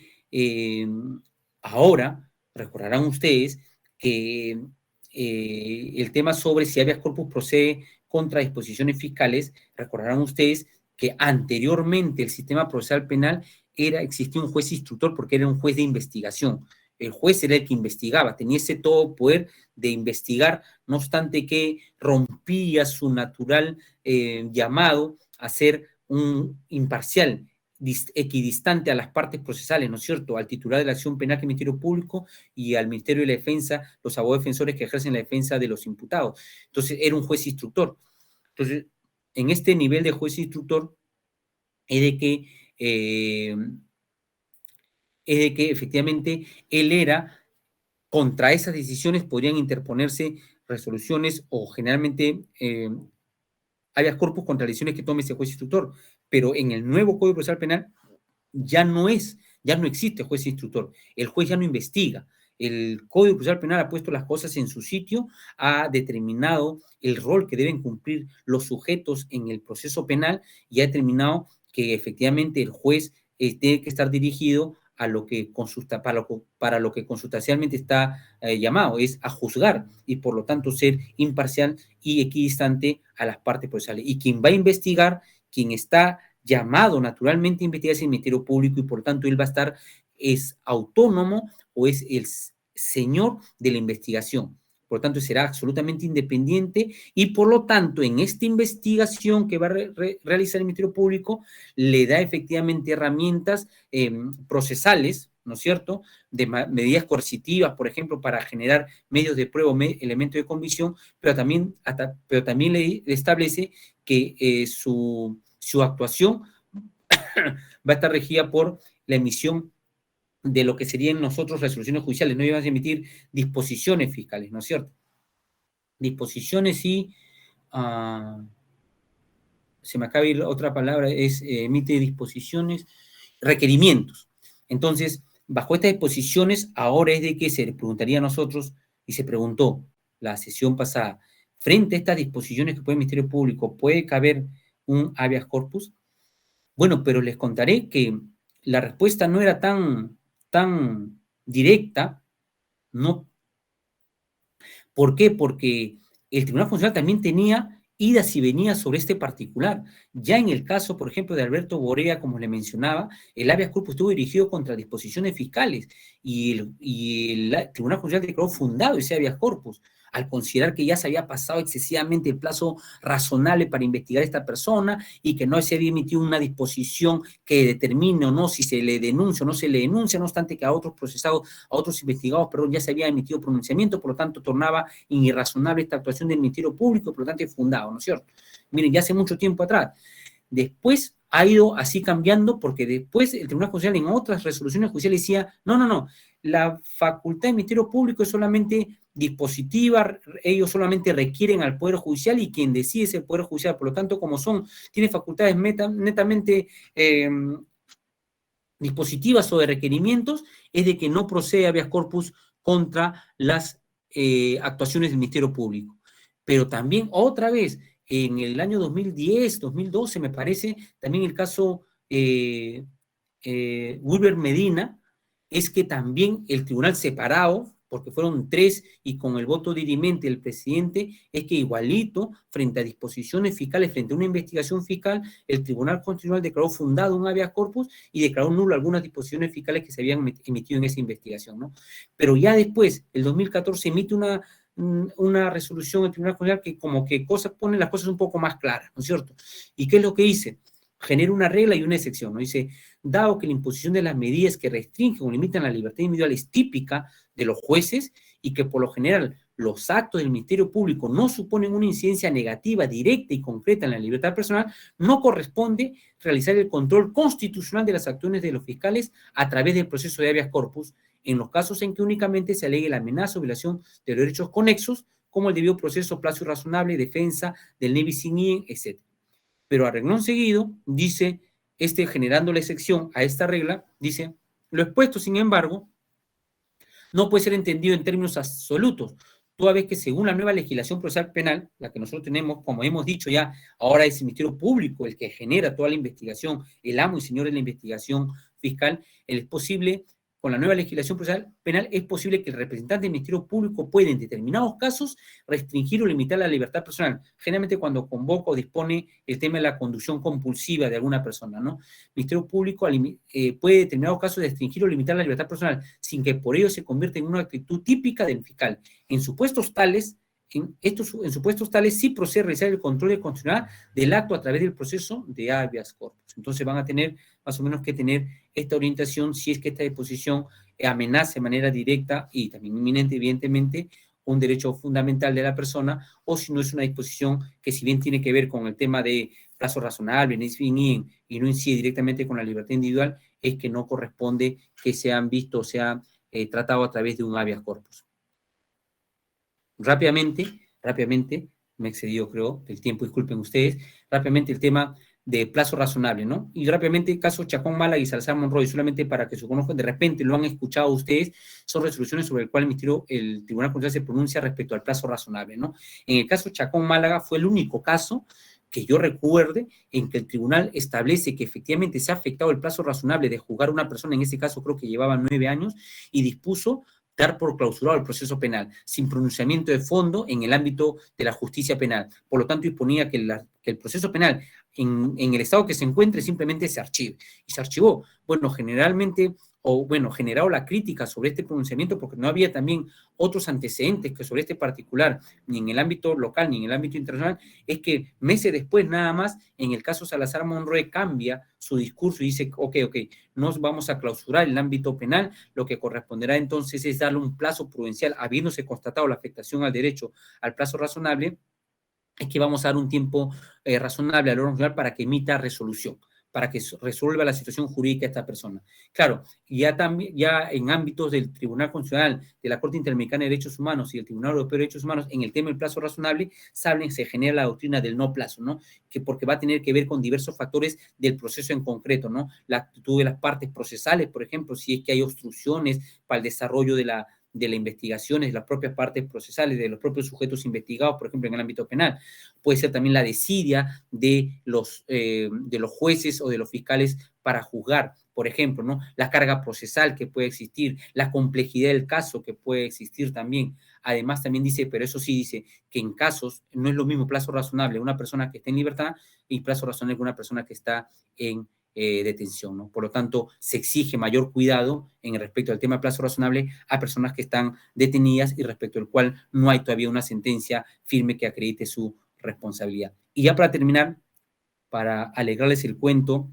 ahora, recordarán ustedes que el tema sobre si habeas corpus procede contra disposiciones fiscales, recordarán ustedes que anteriormente el sistema procesal penal existía un juez instructor porque era un juez de investigación. El juez era el que investigaba, tenía ese todo poder de investigar, no obstante que rompía su natural llamado a ser un imparcial, equidistante a las partes procesales, ¿no es cierto?, al titular de la acción penal que es el Ministerio Público y al Ministerio de la Defensa, los abogados defensores que ejercen la defensa de los imputados. Entonces, era un juez instructor. Entonces, en este nivel de juez instructor es de que efectivamente él era, contra esas decisiones podrían interponerse resoluciones o generalmente habeas corpus contra decisiones que tome ese juez instructor, pero en el nuevo Código Procesal Penal ya no existe juez instructor, el juez ya no investiga. El Código Procesal Penal ha puesto las cosas en su sitio, ha determinado el rol que deben cumplir los sujetos en el proceso penal y ha determinado que efectivamente el juez tiene que estar dirigido a lo que para lo que consustancialmente está llamado, es a juzgar y por lo tanto ser imparcial y equidistante a las partes procesales. Y quien va a investigar, quien está llamado naturalmente a investigar es el Ministerio Público y por lo tanto él va a estar, es autónomo o es el señor de la investigación. Por lo tanto, será absolutamente independiente y por lo tanto, en esta investigación que va a realizar el Ministerio Público, le da efectivamente herramientas procesales, ¿no es cierto?, de medidas coercitivas, por ejemplo, para generar medios de prueba, elementos de convicción, pero también le establece que su actuación va a estar regida por la emisión de lo que serían nosotros resoluciones judiciales, no iban a emitir disposiciones fiscales, ¿no es cierto? Disposiciones y, se me acaba de ir otra palabra, emite disposiciones, requerimientos. Entonces, bajo estas disposiciones, ahora es de que se le preguntaría a nosotros, y se preguntó la sesión pasada, frente a estas disposiciones que puede el Ministerio Público, ¿puede caber un habeas corpus? Bueno, pero les contaré que la respuesta no era tan directa, ¿no? ¿Por qué? Porque el Tribunal Constitucional también tenía idas y venidas sobre este particular. Ya en el caso, por ejemplo, de Alberto Borea, como le mencionaba, el habeas corpus estuvo dirigido contra disposiciones fiscales y el Tribunal Constitucional declaró fundado ese habeas corpus al considerar que ya se había pasado excesivamente el plazo razonable para investigar a esta persona y que no se había emitido una disposición que determine o no si se le denuncia o no se le denuncia, no obstante que a otros procesados, a otros investigados, perdón, ya se había emitido pronunciamiento, por lo tanto tornaba irrazonable esta actuación del Ministerio Público, por lo tanto es fundado, ¿no es cierto? Miren, ya hace mucho tiempo atrás. Después ha ido así cambiando porque después el Tribunal Constitucional en otras resoluciones judiciales decía, no, la facultad del Ministerio Público es solamente dispositiva, ellos solamente requieren al Poder Judicial y quien decide es el Poder Judicial, por lo tanto, como tiene facultades netamente dispositivas o de requerimientos, es de que no procede habeas corpus contra las actuaciones del Ministerio Público. Pero también, otra vez, en el año 2010, 2012, me parece, también el caso Wilber Medina, es que también el tribunal separado, porque fueron 3 y con el voto dirimente del presidente, es que igualito, frente a disposiciones fiscales, frente a una investigación fiscal, el Tribunal Constitucional declaró fundado un habeas corpus y declaró nulo algunas disposiciones fiscales que se habían emitido en esa investigación, ¿no? Pero ya después, el 2014, emite una resolución del Tribunal Constitucional que como que pone las cosas un poco más claras, ¿no es cierto? ¿Y qué es lo que dice? Genera una regla y una excepción, ¿no? Dice, dado que la imposición de las medidas que restringen o limitan la libertad individual es típica de los jueces y que por lo general los actos del Ministerio Público no suponen una incidencia negativa, directa y concreta en la libertad personal, no corresponde realizar el control constitucional de las acciones de los fiscales a través del proceso de habeas corpus, en los casos en que únicamente se alegue la amenaza o violación de los derechos conexos, como el debido proceso, plazo razonable, defensa del ne bis in idem, etc. Pero a renglón seguido, dice, generando la excepción a esta regla, dice, lo expuesto, sin embargo, no puede ser entendido en términos absolutos, toda vez que según la nueva legislación procesal penal, la que nosotros tenemos, como hemos dicho ya, ahora es el Ministerio Público el que genera toda la investigación, el amo y señor de la investigación fiscal, es posible, con la nueva legislación procesal penal, es posible que el representante del Ministerio Público pueda, en determinados casos, restringir o limitar la libertad personal, generalmente cuando convoca o dispone el tema de la conducción compulsiva de alguna persona, ¿no? El Ministerio Público puede, en determinados casos, restringir o limitar la libertad personal, sin que por ello se convierta en una actitud típica del fiscal. En supuestos tales, sí procede a realizar el control constitucional del acto a través del proceso de habeas corpus. Entonces van a tener más o menos que tener esta orientación si es que esta disposición amenaza de manera directa y también inminente, evidentemente, un derecho fundamental de la persona, o si no es una disposición que, si bien tiene que ver con el tema de plazo razonable, y no incide directamente con la libertad individual, es que no corresponde que sean visto o sea tratado a través de un habeas corpus. Rápidamente, me he excedido, creo, el tiempo, disculpen ustedes, rápidamente el tema de plazo razonable, ¿no? Y rápidamente el caso Chacón Málaga y Salazar Monroy, solamente para que se conozcan, de repente lo han escuchado ustedes, son resoluciones sobre el cual el Tribunal Constitucional se pronuncia respecto al plazo razonable, ¿no? En el caso Chacón Málaga fue el único caso que yo recuerde en que el tribunal establece que efectivamente se ha afectado el plazo razonable de juzgar a una persona, en ese caso creo que llevaba 9 años, y dispuso dar por clausurado el proceso penal, sin pronunciamiento de fondo en el ámbito de la justicia penal. Por lo tanto, disponía que el proceso penal en el estado que se encuentre simplemente se archive. Y se archivó. Bueno, generado la crítica sobre este pronunciamiento porque no había también otros antecedentes que sobre este particular, ni en el ámbito local ni en el ámbito internacional, es que meses después nada más, en el caso Salazar Monroy cambia su discurso y dice, ok, nos vamos a clausurar el ámbito penal, lo que corresponderá entonces es darle un plazo prudencial, habiéndose constatado la afectación al derecho al plazo razonable, es que vamos a dar un tiempo razonable al órgano judicial para que emita resolución, para que resuelva la situación jurídica de esta persona. Claro, ya en ámbitos del Tribunal Constitucional, de la Corte Interamericana de Derechos Humanos y del Tribunal Europeo de Derechos Humanos, en el tema del plazo razonable, se genera la doctrina del no plazo, ¿no? Porque va a tener que ver con diversos factores del proceso en concreto, ¿no? La actitud de las partes procesales, por ejemplo, si es que hay obstrucciones para el desarrollo de las investigaciones, de las propias partes procesales, de los propios sujetos investigados, por ejemplo, en el ámbito penal. Puede ser también la desidia de los jueces o de los fiscales para juzgar, por ejemplo, ¿no? La carga procesal que puede existir, la complejidad del caso que puede existir también. Además, también dice, pero eso sí dice, que en casos no es lo mismo plazo razonable una persona que está en libertad y plazo razonable una persona que está en detención, ¿no? Por lo tanto, se exige mayor cuidado en respecto al tema de plazo razonable a personas que están detenidas y respecto al cual no hay todavía una sentencia firme que acredite su responsabilidad. Y ya para terminar, para alegrarles el cuento,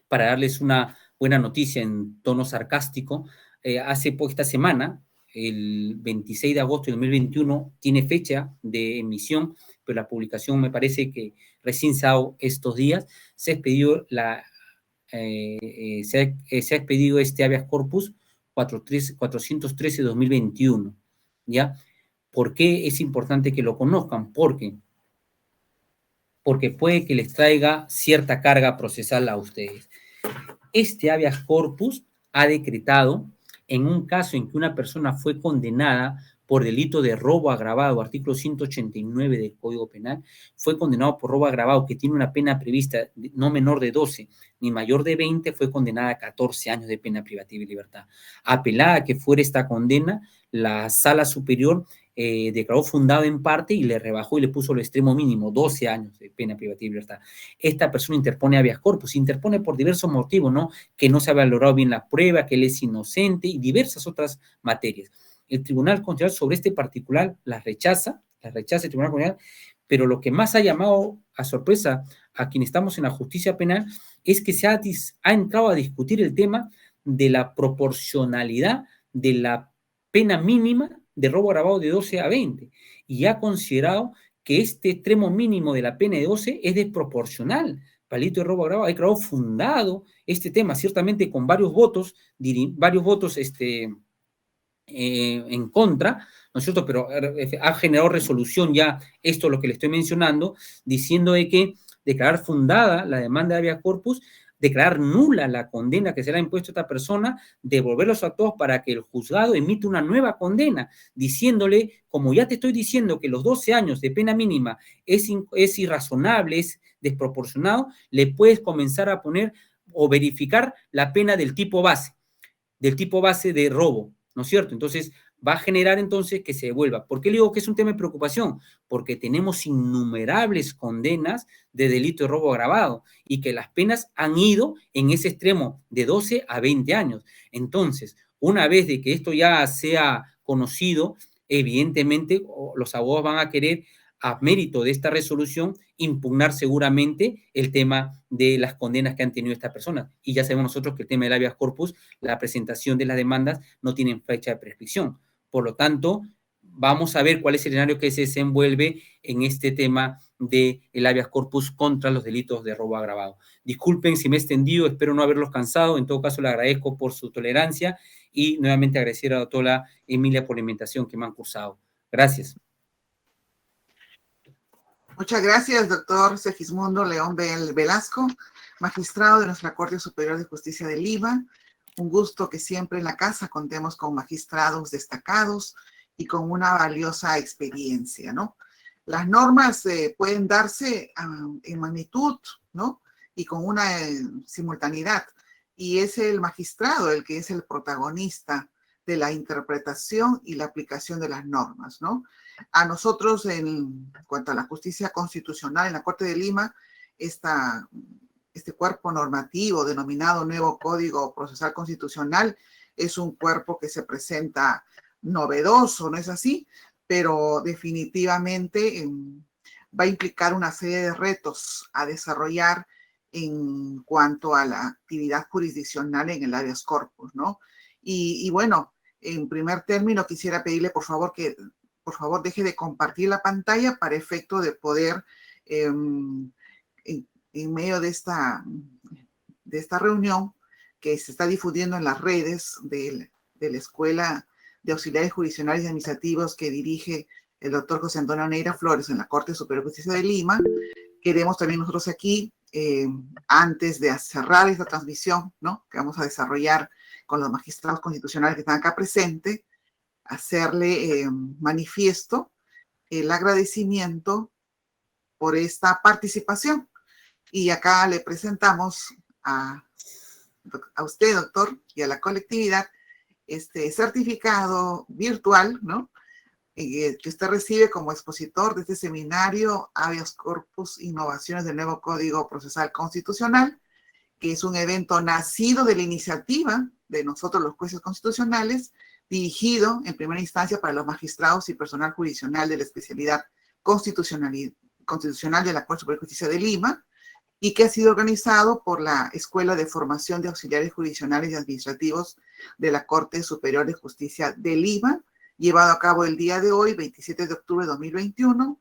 para darles una buena noticia en tono sarcástico, esta semana, el 26 de agosto de 2021, tiene fecha de emisión, pero la publicación me parece que recién se ha dado estos días, se ha expedido este habeas corpus 413-2021, ¿ya? ¿Por qué es importante que lo conozcan? Porque puede que les traiga cierta carga procesal a ustedes. Este habeas corpus ha decretado, en un caso en que una persona fue condenada por delito de robo agravado, artículo 189 del Código Penal, fue condenado por robo agravado, que tiene una pena prevista no menor de 12 ni mayor de 20, fue condenada a 14 años de pena privativa de libertad. Apelada que fuera esta condena, la Sala Superior declaró fundado en parte y le rebajó y le puso el extremo mínimo, 12 años de pena privativa de libertad. Esta persona interpone habeas corpus, interpone por diversos motivos, ¿no? Que no se ha valorado bien la prueba, que él es inocente y diversas otras materias. El Tribunal Constitucional sobre este particular la rechaza el Tribunal Constitucional, pero lo que más ha llamado a sorpresa a quienes estamos en la justicia penal es que se ha entrado a discutir el tema de la proporcionalidad de la pena mínima de robo agravado de 12 a 20 y ha considerado que este extremo mínimo de la pena de 12 es desproporcional para el delito de robo agravado. Ha declarado fundado este tema, ciertamente con varios votos en contra, ¿no es cierto? Pero ha generado resolución ya esto, lo que le estoy mencionando, diciendo de que declarar fundada la demanda de habeas corpus, declarar nula la condena que se le ha impuesto a esta persona, devolver los actos para que el juzgado emita una nueva condena, diciéndole, como ya te estoy diciendo que los 12 años de pena mínima es irrazonable, es desproporcionado, le puedes comenzar a poner o verificar la pena del tipo base de robo, ¿no es cierto? Entonces, va a generar entonces que se devuelva. ¿Por qué le digo que es un tema de preocupación? Porque tenemos innumerables condenas de delito de robo agravado y que las penas han ido en ese extremo de 12 a 20 años. Entonces, una vez de que esto ya sea conocido, evidentemente los abogados van a querer, a mérito de esta resolución, impugnar seguramente el tema de las condenas que han tenido estas personas. Y ya sabemos nosotros que el tema del habeas corpus, la presentación de las demandas, no tienen fecha de prescripción. Por lo tanto, vamos a ver cuál es el escenario que se desenvuelve en este tema del habeas corpus contra los delitos de robo agravado. Disculpen si me he extendido, espero no haberlos cansado. En todo caso, le agradezco por su tolerancia y nuevamente agradecer a la doctora Emilia por la invitación que me han cursado. Gracias. Muchas gracias, doctor Segismundo León Velasco, magistrado de nuestra Corte Superior de Justicia de Lima. Un gusto que siempre en la casa contemos con magistrados destacados y con una valiosa experiencia, ¿no? Las normas pueden darse en magnitud, ¿no? Y con una simultaneidad. Y es el magistrado el que es el protagonista de la interpretación y la aplicación de las normas, ¿no? A nosotros, en cuanto a la justicia constitucional en la Corte de Lima, este cuerpo normativo denominado Nuevo Código Procesal Constitucional es un cuerpo que se presenta novedoso, ¿no es así? Pero definitivamente va a implicar una serie de retos a desarrollar en cuanto a la actividad jurisdiccional en el habeas corpus, ¿no? Y bueno, en primer término quisiera pedirle por favor que deje de compartir la pantalla para efecto de poder, en medio de esta reunión que se está difundiendo en las redes de la Escuela de Auxiliares Jurisdiccionales y Administrativos que dirige el doctor José Antonio Neira Flores en la Corte Superior de Justicia de Lima, queremos también nosotros aquí, antes de cerrar esta transmisión, ¿no?, que vamos a desarrollar con los magistrados constitucionales que están acá presentes, hacerle manifiesto el agradecimiento por esta participación. Y acá le presentamos a usted, doctor, y a la colectividad este certificado virtual, ¿no?, que usted recibe como expositor de este seminario Habeas Corpus, Innovaciones del Nuevo Código Procesal Constitucional, que es un evento nacido de la iniciativa de nosotros los jueces constitucionales, dirigido en primera instancia para los magistrados y personal jurisdiccional de la especialidad constitucional de la Corte Superior de Justicia de Lima, y que ha sido organizado por la Escuela de Formación de Auxiliares Jurisdiccionales y Administrativos de la Corte Superior de Justicia de Lima, llevado a cabo el día de hoy, 27 de octubre de 2021,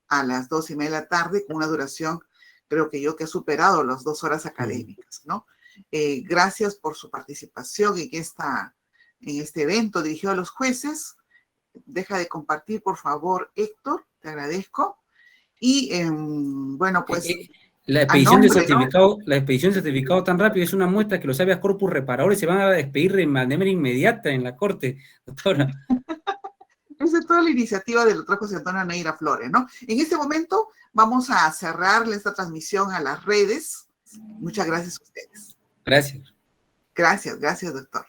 a las 2:30 de la tarde, con una duración, creo que ha superado las 2 horas académicas, ¿no? Gracias por su participación en este evento dirigido a los jueces. Deja de compartir, por favor, Héctor, te agradezco. Y bueno, pues... La expedición de certificado, ¿no? La expedición de certificado tan rápido es una muestra que los habeas corpus reparadores se van a despedir de manera inmediata en la Corte, doctora. Esa es toda la iniciativa del doctor José Antonio Neira Flores, ¿no? En este momento vamos a cerrarle esta transmisión a las redes. Muchas gracias a ustedes. Gracias. Gracias, doctor.